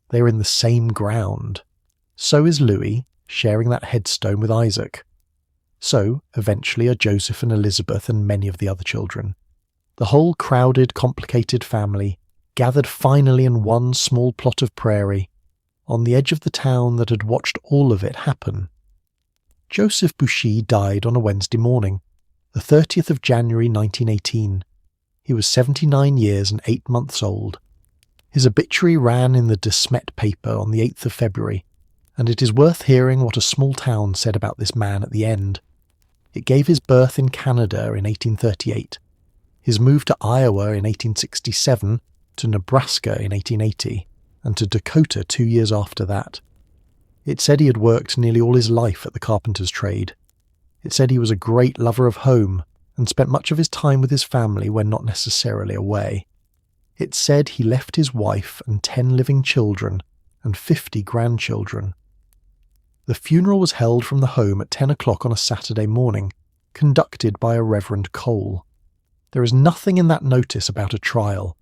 They are in the same ground. So is Louis, sharing that headstone with Isaac. So, eventually, are Joseph and Elizabeth and many of the other children. The whole crowded, complicated family gathered finally in one small plot of prairie, on the edge of the town that had watched all of it happen. Joseph Bouchy died on a Wednesday morning, the 30th of January 1918. He was 79 years and 8 months old. His obituary ran in the de Smet paper on the 8th of February, and it is worth hearing what a small town said about this man at the end. It gave his birth in Canada in 1838, his move to Iowa in 1867, to Nebraska in 1880, and to Dakota 2 years after that. It said he had worked nearly all his life at the carpenter's trade. It said he was a great lover of home, and spent much of his time with his family when not necessarily away. It said he left his wife and 10 living children and 50 grandchildren. The funeral was held from the home at 10 o'clock on a Saturday morning, conducted by a Reverend Cole. There is nothing in that notice about a trial,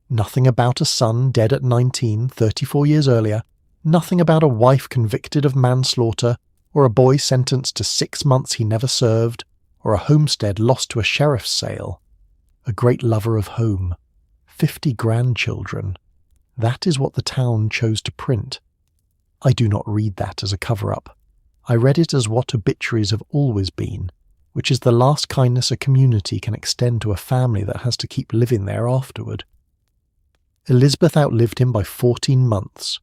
nothing about a son dead at 19, 34 years earlier, nothing about a wife convicted of manslaughter, or a boy sentenced to 6 months he never served, or a homestead lost to a sheriff's sale. A great lover of home. 50 grandchildren. That is what the town chose to print. I do not read that as a cover-up. I read it as what obituaries have always been. which is the last kindness a community can extend to a family that has to keep living there afterward. Elizabeth outlived him by 14 months.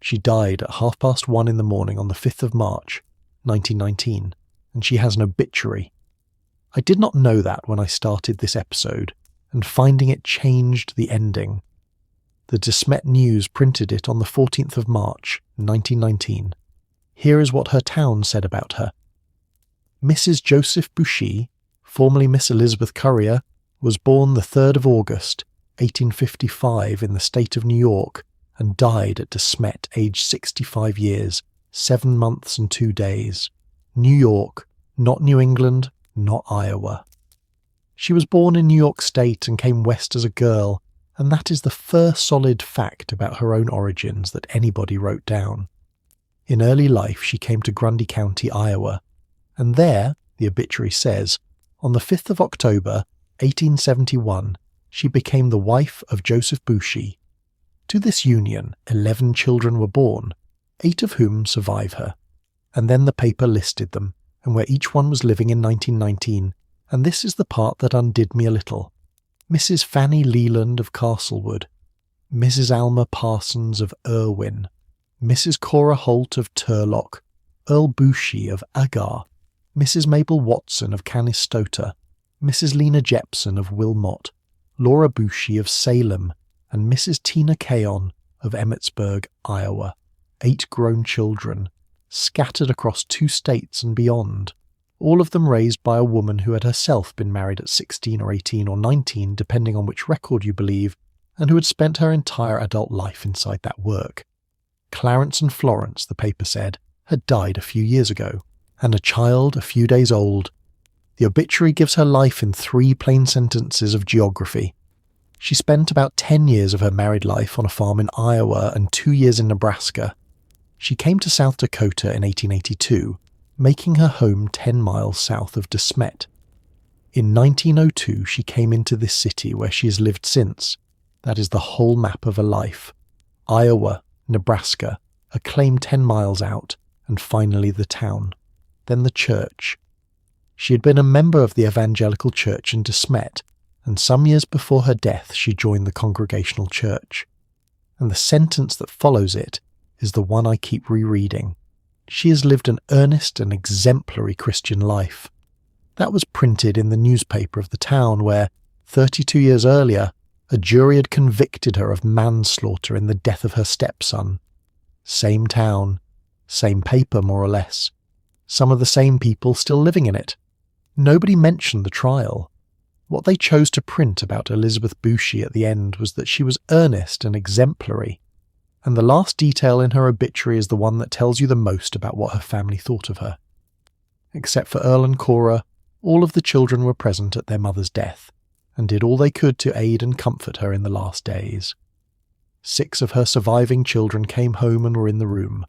She died at 1:30 in the morning on the 5th of March, 1919, and she has an obituary. I did not know that when I started this episode, and finding it changed the ending. The Smet News printed it on the 14th of March, 1919. Here is what her town said about her. Mrs. Joseph Bouchy, formerly Miss Elizabeth Currier, was born the 3rd of August, 1855 in the state of New York, and died at Smet, aged 65 years, 7 months and 2 days. New York, not New England, not Iowa. She was born in New York State and came west as a girl, and that is the first solid fact about her own origins that anybody wrote down. In early life she came to Grundy County, Iowa, and there, the obituary says, on the 5th of October, 1871, she became the wife of Joseph Bouchy. To this union, 11 children were born, 8 of whom survive her. And then the paper listed them, and where each one was living in 1919, and this is the part that undid me a little. Mrs. Fanny Leland of Castlewood, Mrs. Alma Parsons of Irwin, Mrs. Cora Holt of Turlock, Earl Bouchy of Agar, Mrs. Mabel Watson of Canistota, Mrs. Lena Jepson of Wilmot, Laura Bouchy of Salem, and Mrs. Tina Cayon of Emmetsburg, Iowa. 8 grown children, scattered across 2 states and beyond, all of them raised by a woman who had herself been married at 16 or 18 or 19, depending on which record you believe, and who had spent her entire adult life inside that work. Clarence and Florence, the paper said, had died a few years ago, and a child a few days old. The obituary gives her life in 3 plain sentences of geography. She spent about 10 years of her married life on a farm in Iowa and 2 years in Nebraska. She came to South Dakota in 1882, making her home 10 miles south of Smet. In 1902 she came into this city where she has lived since. That is the whole map of her life. Iowa, Nebraska, a claim 10 miles out, and finally the town. Then the church. She had been a member of the Evangelical Church in Smet, and some years before her death she joined the Congregational Church. And the sentence that follows it is the one I keep rereading. She has lived an earnest and exemplary Christian life. That was printed in the newspaper of the town where, 32 years earlier, a jury had convicted her of manslaughter in the death of her stepson. Same town, same paper more or less. Some of the same people still living in it. Nobody mentioned the trial. What they chose to print about Elizabeth Bouchy at the end was that she was earnest and exemplary, and the last detail in her obituary is the one that tells you the most about what her family thought of her. Except for Earl and Cora, all of the children were present at their mother's death, and did all they could to aid and comfort her in the last days. 6 of her surviving children came home and were in the room,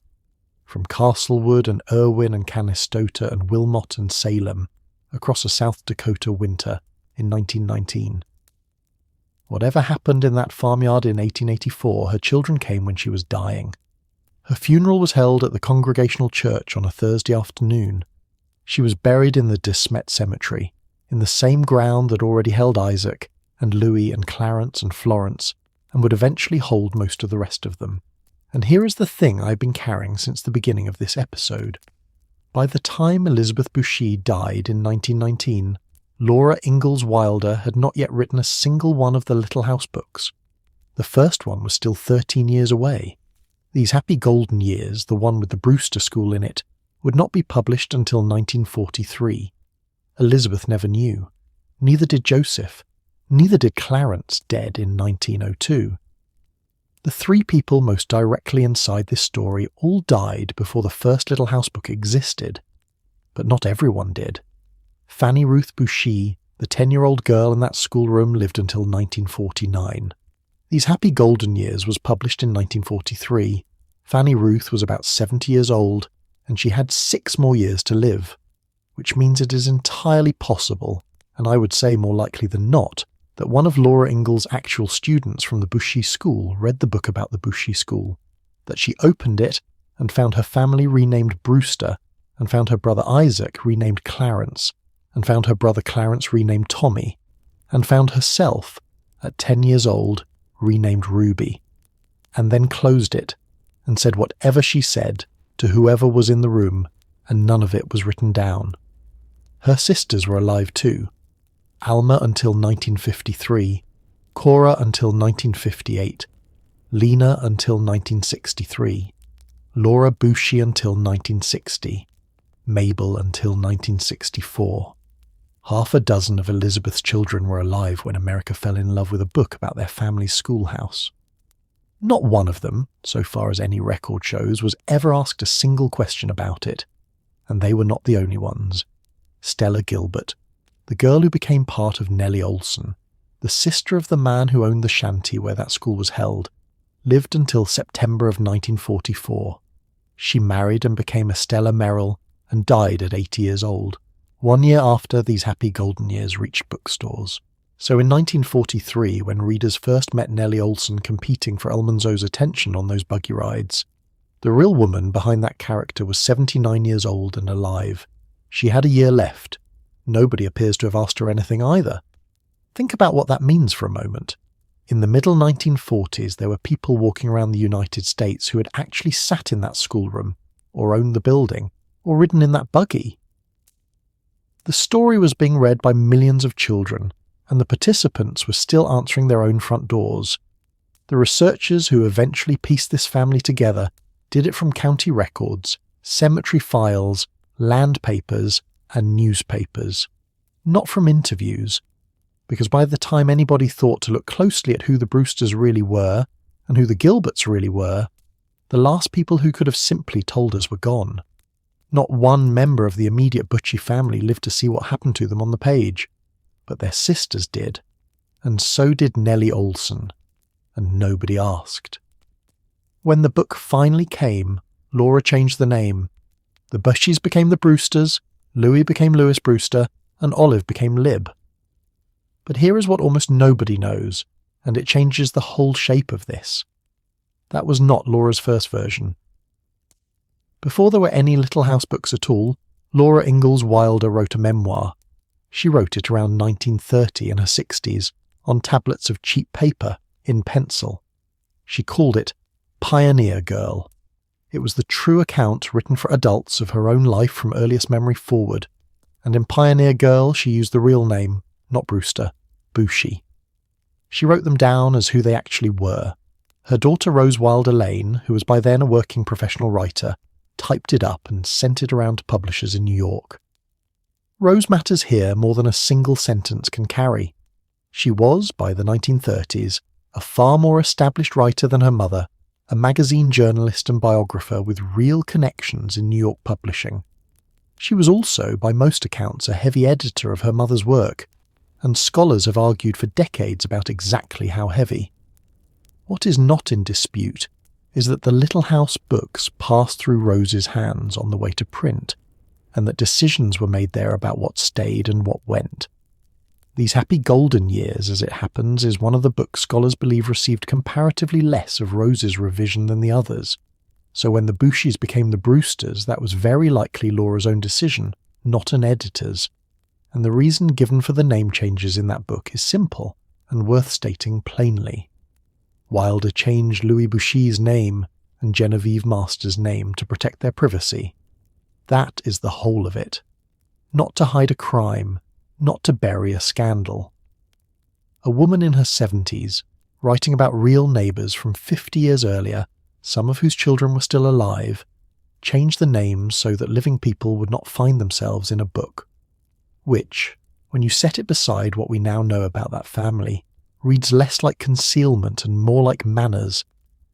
from Castlewood and Irwin and Canistota and Wilmot and Salem, across a South Dakota winter in 1919. Whatever happened in that farmyard in 1884, her children came when she was dying. Her funeral was held at the Congregational Church on a Thursday afternoon. She was buried in the Smet Cemetery, in the same ground that already held Isaac and Louis and Clarence and Florence, and would eventually hold most of the rest of them. And here is the thing I've been carrying since the beginning of this episode. By the time Elizabeth Bouchy died in 1919, Laura Ingalls Wilder had not yet written a single one of the Little House books. The first one was still 13 years away. These happy golden years, the one with the Brewster school in it, would not be published until 1943. Elizabeth never knew. Neither did Joseph. Neither did Clarence, dead in 1902. The 3 people most directly inside this story all died before the first Little House book existed. But not everyone did. Fanny Ruth Bouchy, the 10-year-old girl in that schoolroom, lived until 1949. These Happy Golden Years was published in 1943. Fanny Ruth was about 70 years old, and she had 6 more years to live, which means it is entirely possible, and I would say more likely than not, that one of Laura Ingalls' actual students from the Bouchy School read the book about the Bouchy School, that she opened it and found her family renamed Brewster, and found her brother Isaac renamed Clarence, and found her brother Clarence renamed Tommy, and found herself, at 10 years old, renamed Ruby, and then closed it and said whatever she said to whoever was in the room, and none of it was written down. Her sisters were alive too. Alma until 1953, Cora until 1958, Lena until 1963, Laura Bouchy until 1960, Mabel until 1964. Half a dozen of Elizabeth's children were alive when America fell in love with a book about their family's schoolhouse. Not one of them, so far as any record shows, was ever asked a single question about it. And they were not the only ones. Stella Gilbert, the girl who became part of Nellie Oleson, the sister of the man who owned the shanty where that school was held, lived until September of 1944. She married and became Estella Merrill and died at 80 years old, 1 year after these happy golden years reached bookstores. So in 1943, when readers first met Nellie Oleson competing for Almanzo's attention on those buggy rides, the real woman behind that character was 79 years old and alive. She had a year left. Nobody appears to have asked her anything either. Think about what that means for a moment. In the middle 1940s, there were people walking around the United States who had actually sat in that schoolroom, or owned the building, or ridden in that buggy. The story was being read by millions of children, and the participants were still answering their own front doors. The researchers who eventually pieced this family together did it from county records, cemetery files, land papers, and newspapers. Not from interviews, because by the time anybody thought to look closely at who the Brewsters really were, and who the Gilberts really were, the last people who could have simply told us were gone. Not one member of the immediate Butchie family lived to see what happened to them on the page, but their sisters did, and so did Nellie Oleson, and nobody asked. When the book finally came, Laura changed the name. The Bushies became the Brewsters, Louis became Louis Brewster, and Olive became Lib. But here is what almost nobody knows, and it changes the whole shape of this. That was not Laura's first version. Before there were any Little House books at all, Laura Ingalls Wilder wrote a memoir. She wrote it around 1930 in her 60s, on tablets of cheap paper, in pencil. She called it Pioneer Girl. It was the true account written for adults of her own life from earliest memory forward, and in Pioneer Girl she used the real name, not Brewster, Bouchy. She wrote them down as who they actually were. Her daughter Rose Wilder Lane, who was by then a working professional writer, typed it up and sent it around to publishers in New York. Rose matters here more than a single sentence can carry. She was, by the 1930s, a far more established writer than her mother, a magazine journalist and biographer with real connections in New York publishing. She was also, by most accounts, a heavy editor of her mother's work, and scholars have argued for decades about exactly how heavy. What is not in dispute is that the Little House books passed through Rose's hands on the way to print, and that decisions were made there about what stayed and what went. These happy golden years, as it happens, is one of the books scholars believe received comparatively less of Rose's revision than the others. So when the Bouchies became the Brewsters, that was very likely Laura's own decision, not an editor's. And the reason given for the name changes in that book is simple and worth stating plainly. Wilder changed Louis Bouchy's name and Genevieve Master's name to protect their privacy. That is the whole of it. Not to hide a crime, not to bury a scandal. A woman in her 70s, writing about real neighbours from 50 years earlier, some of whose children were still alive, changed the names so that living people would not find themselves in a book, which, when you set it beside what we now know about that family, reads less like concealment and more like manners.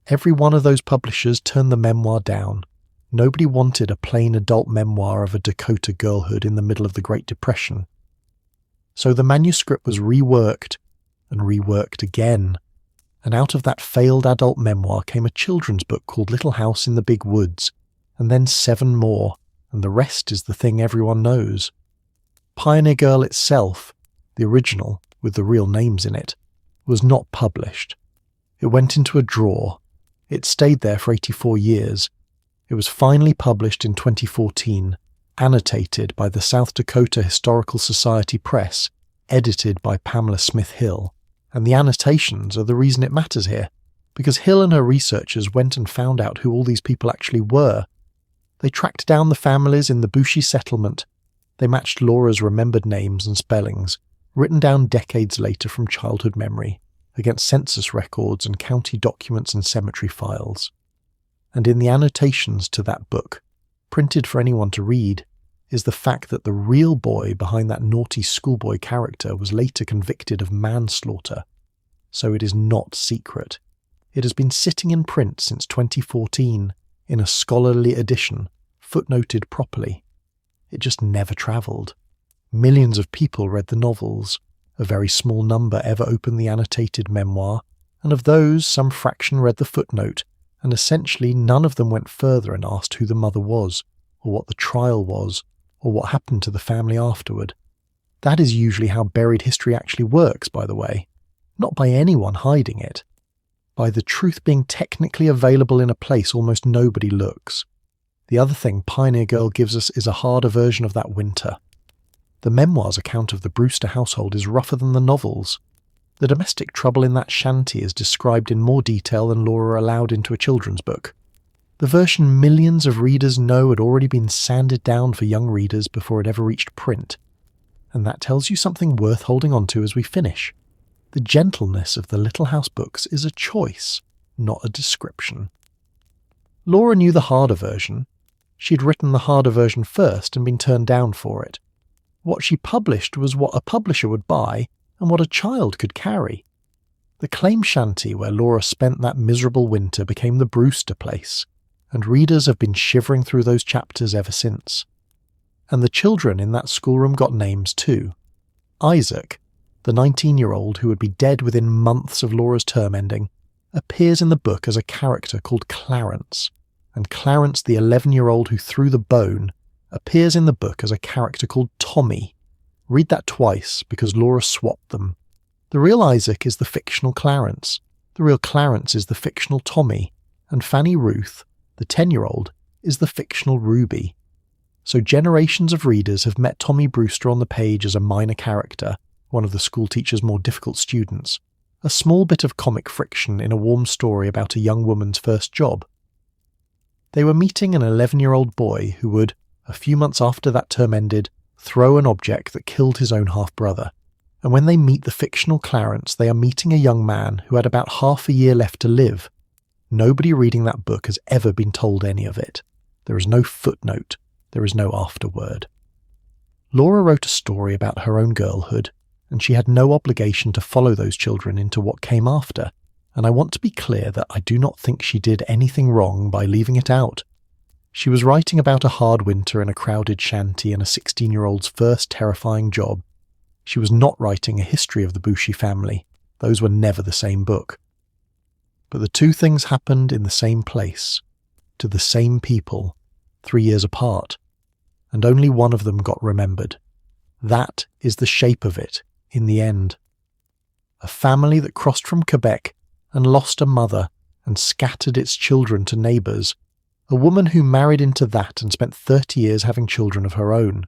Every one of those publishers turned the memoir down. Nobody wanted a plain adult memoir of a Dakota girlhood in the middle of the Great Depression. So the manuscript was reworked and reworked again, and out of that failed adult memoir came a children's book called Little House in the Big Woods, and then 7 more, and the rest is the thing everyone knows. Pioneer Girl itself, the original, with the real names in it, was not published. It went into a drawer. It stayed there for 84 years. It was finally published in 2014, annotated by the South Dakota Historical Society Press, edited by Pamela Smith Hill. And the annotations are the reason it matters here, because Hill and her researchers went and found out who all these people actually were. They tracked down the families in the Bushy settlement. They matched Laura's remembered names and spellings, written down decades later from childhood memory, against census records and county documents and cemetery files. And in the annotations to that book, printed for anyone to read, is the fact that the real boy behind that naughty schoolboy character was later convicted of manslaughter. So it is not secret. It has been sitting in print since 2014, in a scholarly edition, footnoted properly. It just never travelled. Millions of people read the novels. A very small number ever opened the annotated memoir, and of those some fraction read the footnote, and essentially none of them went further and asked who the mother was, or what the trial was, or what happened to the family afterward. That is usually how buried history actually works, by the way. Not by anyone hiding it. By the truth being technically available in a place almost nobody looks. The other thing Pioneer Girl gives us is a harder version of that winter. The memoir's account of the Brewster household is rougher than the novels. The domestic trouble in that shanty is described in more detail than Laura allowed into a children's book. The version millions of readers know had already been sanded down for young readers before it ever reached print. And that tells you something worth holding on to as we finish. The gentleness of the Little House books is a choice, not a description. Laura knew the harder version. She'd written the harder version first and been turned down for it. What she published was what a publisher would buy and what a child could carry. The claim shanty where Laura spent that miserable winter became the Brewster place, and readers have been shivering through those chapters ever since. And the children in that schoolroom got names too. Isaac, the 19-year-old who would be dead within months of Laura's term ending, appears in the book as a character called Clarence, and Clarence, the 11-year-old who threw the bone, appears in the book as a character called Tommy. Read that twice, because Laura swapped them. The real Isaac is the fictional Clarence, the real Clarence is the fictional Tommy, and Fanny Ruth, the 10-year-old, is the fictional Ruby. So generations of readers have met Tommy Brewster on the page as a minor character, one of the schoolteacher's more difficult students, a small bit of comic friction in a warm story about a young woman's first job. They were meeting an 11-year-old boy who would, a few months after that term ended, throw an object that killed his own half-brother. And when they meet the fictional Clarence, they are meeting a young man who had about half a year left to live. Nobody reading that book has ever been told any of it. There is no footnote. There is no afterword. Laura wrote a story about her own girlhood, and she had no obligation to follow those children into what came after, and I want to be clear that I do not think she did anything wrong by leaving it out. She was writing about a hard winter in a crowded shanty and a 16-year-old's first terrifying job. She was not writing a history of the Bushy family. Those were never the same book. But the two things happened in the same place, to the same people, 3 years apart, and only one of them got remembered. That is the shape of it, in the end. A family that crossed from Quebec and lost a mother and scattered its children to neighbours. A woman who married into that and spent 30 years having children of her own.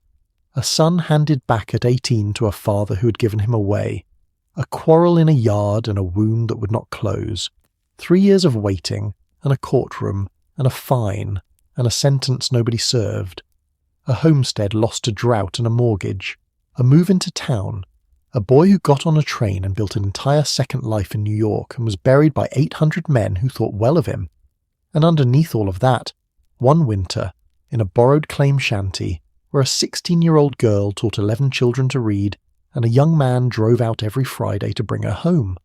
A son handed back at 18 to a father who had given him away. A quarrel in a yard and a wound that would not close. 3 years of waiting, and a courtroom, and a fine, and a sentence nobody served. A homestead lost to drought and a mortgage. A move into town. A boy who got on a train and built an entire second life in New York and was buried by 800 men who thought well of him. And underneath all of that, one winter, in a borrowed claim shanty, where a 16-year-old girl taught 11 children to read, and a young man drove out every Friday to bring her home.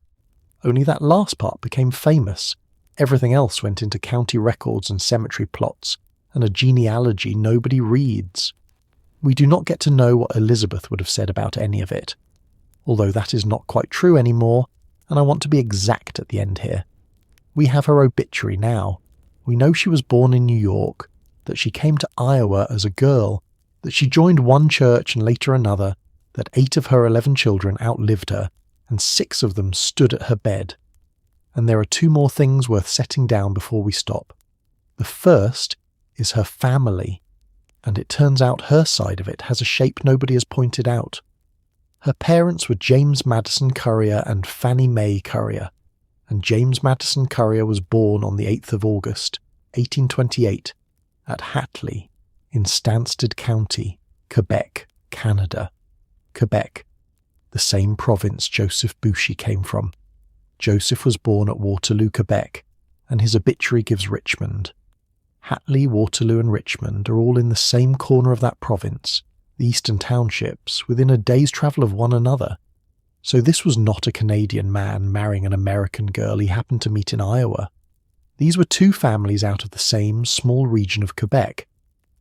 Only that last part became famous. Everything else went into county records and cemetery plots, and a genealogy nobody reads. We do not get to know what Elizabeth would have said about any of it. Although that is not quite true anymore, and I want to be exact at the end here. We have her obituary now. We know she was born in New York, that she came to Iowa as a girl, that she joined one church and later another, that 8 of her 11 children outlived her, and 6 of them stood at her bed. And there are 2 more things worth setting down before we stop. The first is her family. and it turns out her side of it has a shape nobody has pointed out. Her parents were James Madison Currier and Fannie Mae Currier, and James Madison Currier was born on the 8th of August, 1828, at Hatley, in Stansted County, Quebec, Canada. Quebec, the same province Joseph Bouchy came from. Joseph was born at Waterloo, Quebec, and his obituary gives Richmond. Hatley, Waterloo and Richmond are all in the same corner of that province, the Eastern Townships, within a day's travel of one another. So this was not a Canadian man marrying an American girl he happened to meet in Iowa. These were two families out of the same small region of Quebec,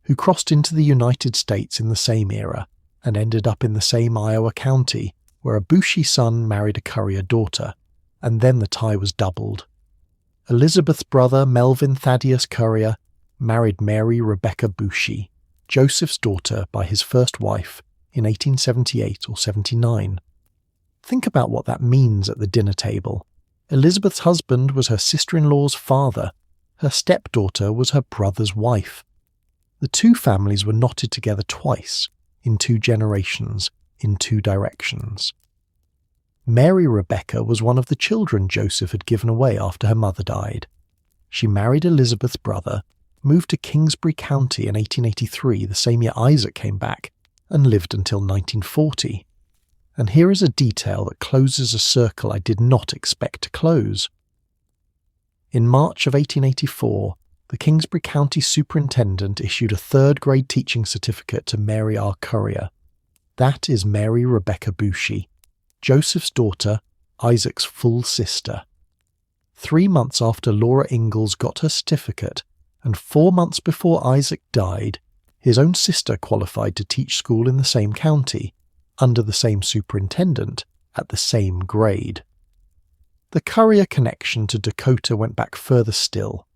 who crossed into the United States in the same era and ended up in the same Iowa county, where a Bouchy son married a Currier daughter, and then the tie was doubled. Elizabeth's brother, Melvin Thaddeus Currier, married Mary Rebecca Bouchy, Joseph's daughter by his first wife, in 1878 or 79. Think about what that means at the dinner table. Elizabeth's husband was her sister-in-law's father. Her stepdaughter was her brother's wife. The two families were knotted together twice, in 2 generations, in 2 directions. Mary Rebecca was one of the children Joseph had given away after her mother died. She married Elizabeth's brother, moved to Kingsbury County in 1883, the same year Isaac came back, and lived until 1940. And here is a detail that closes a circle I did not expect to close. In March of 1884, the Kingsbury County Superintendent issued a 3rd grade teaching certificate to Mary R. Currier. That is Mary Rebecca Bouchy, Joseph's daughter, Isaac's full sister. 3 months after Laura Ingalls got her certificate, and 4 months before Isaac died, his own sister qualified to teach school in the same county, under the same superintendent, at the same grade. The Currier connection to Dakota went back further still.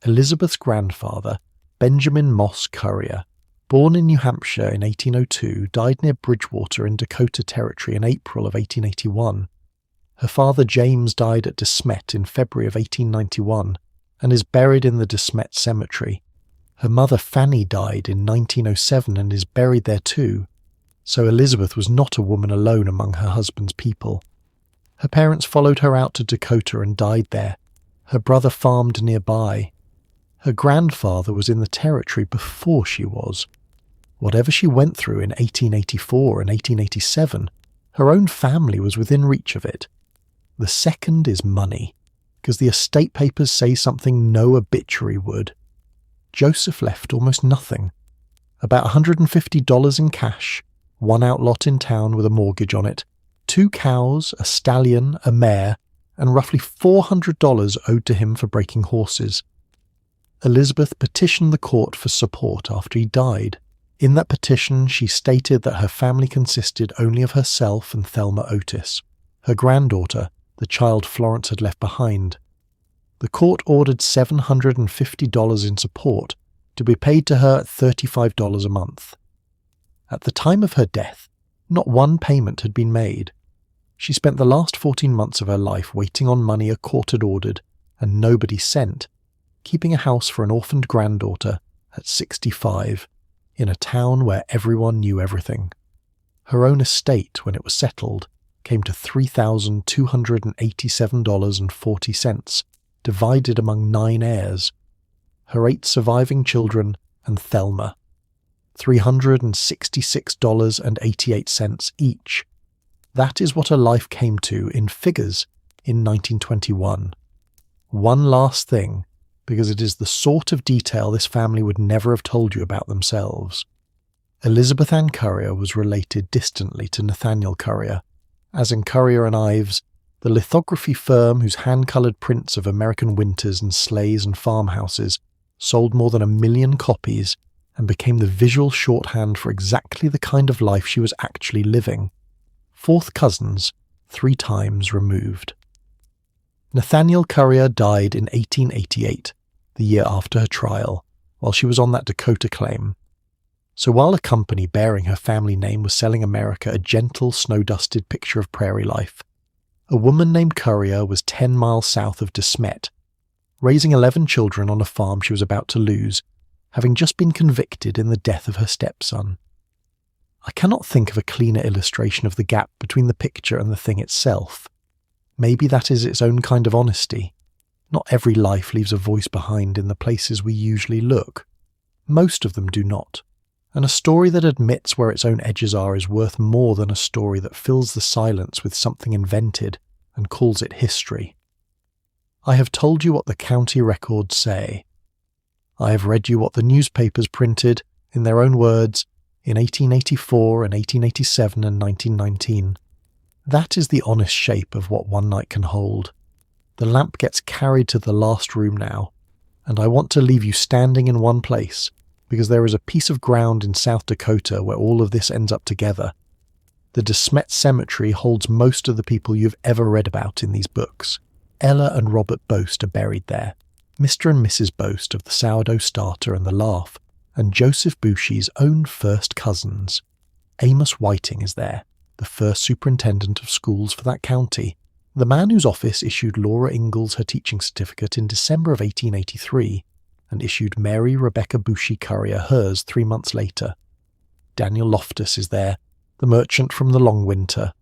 Elizabeth's grandfather, Benjamin Moss Currier, born in New Hampshire in 1802, died near Bridgewater in Dakota Territory in April of 1881. Her father James died at Smet in February of 1891 and is buried in the Smet cemetery. Her mother Fanny died in 1907 and is buried there too, so Elizabeth was not a woman alone among her husband's people. Her parents followed her out to Dakota and died there. Her brother farmed nearby. Her grandfather was in the territory before she was. Whatever she went through in 1884 and 1887, her own family was within reach of it. The second is money, because the estate papers say something no obituary would. Joseph left almost nothing. About $150 in cash, 1 outlot in town with a mortgage on it, 2 cows, a stallion, a mare, and roughly $400 owed to him for breaking horses. Elizabeth petitioned the court for support after he died. In that petition, she stated that her family consisted only of herself and Thelma Otis, her granddaughter, the child Florence had left behind. The court ordered $750 in support to be paid to her at $35 a month. At the time of her death, not one payment had been made. She spent the last 14 months of her life waiting on money a court had ordered and nobody sent, keeping a house for an orphaned granddaughter at 65, in a town where everyone knew everything. Her own estate, when it was settled, came to $3,287.40, divided among 9 heirs, her 8 surviving children and Thelma, $366.88 each. That is what a life came to in figures in 1921. One last thing, because it is the sort of detail this family would never have told you about themselves. Elizabeth Ann Currier was related distantly to Nathaniel Currier, as in Currier and Ives, the lithography firm whose hand-coloured prints of American winters and sleighs and farmhouses sold more than 1 million copies and became the visual shorthand for exactly the kind of life she was actually living. 4th cousins, 3 times removed. Nathaniel Currier died in 1888, the year after her trial, while she was on that Dakota claim. So while a company bearing her family name was selling America a gentle, snow-dusted picture of prairie life, a woman named Currier was 10 miles south of De Smet, raising 11 children on a farm she was about to lose, having just been convicted in the death of her stepson. I cannot think of a cleaner illustration of the gap between the picture and the thing itself. Maybe that is its own kind of honesty. Not every life leaves a voice behind in the places we usually look. Most of them do not. And a story that admits where its own edges are is worth more than a story that fills the silence with something invented and calls it history. I have told you what the county records say. I have read you what the newspapers printed, in their own words, in 1884 and 1887 and 1919. That is the honest shape of what one night can hold. The lamp gets carried to the last room now, and I want to leave you standing in one place, because there is a piece of ground in South Dakota where all of this ends up together. The Smet cemetery holds most of the people you've ever read about in these books. Ella and Robert Boast are buried there, Mr. and Mrs. Boast of the Sourdough Starter and the Laugh, and Joseph Bushy's own first cousins. Amos Whiting is there, the first superintendent of schools for that county, the man whose office issued Laura Ingalls her teaching certificate in December of 1883, and issued Mary Rebecca Bushy Currier hers 3 months later. Daniel Loftus is there, the merchant from the Long Winter,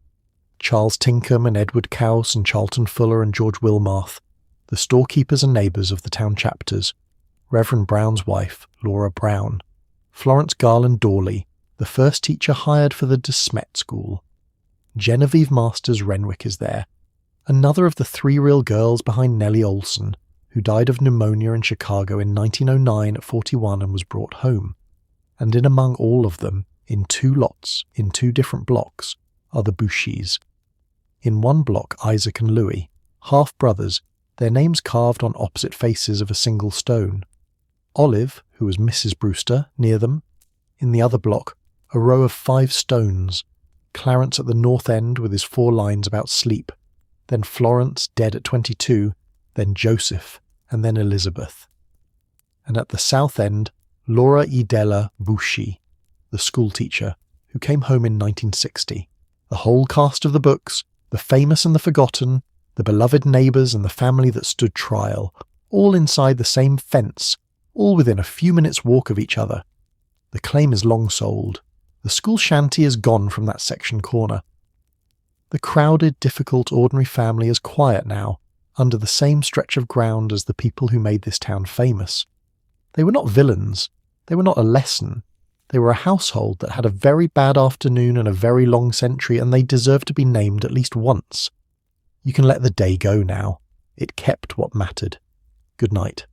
Charles Tinkham and Edward Cowse and Charlton Fuller and George Wilmarth, the storekeepers and neighbours of the town chapters, Reverend Brown's wife, Laura Brown, Florence Garland Dawley, the first teacher hired for the De Smet school. Genevieve Masters Renwick is there, another of the 3 real girls behind Nellie Oleson, who died of pneumonia in Chicago in 1909 at 41 and was brought home. And in among all of them, in 2 lots, in 2 different blocks, are the Bushys. In one block, Isaac and Louis, half-brothers, their names carved on opposite faces of a single stone. Olive, who was Mrs. Brewster, near them. In the other block, a row of 5 stones. Clarence at the north end with his 4 lines about sleep. Then Florence, dead at 22, then Joseph, and then Elizabeth. And at the south end, Laura Idella Bushy, the schoolteacher, who came home in 1960. The whole cast of the books, the famous and the forgotten, the beloved neighbours and the family that stood trial, all inside the same fence, all within a few minutes' walk of each other. The claim is long sold. The school shanty is gone from that section corner. The crowded, difficult, ordinary family is quiet now, under the same stretch of ground as the people who made this town famous. They were not villains. They were not a lesson. They were a household that had a very bad afternoon and a very long century, and they deserved to be named at least once. You can let the day go now. It kept what mattered. Good night.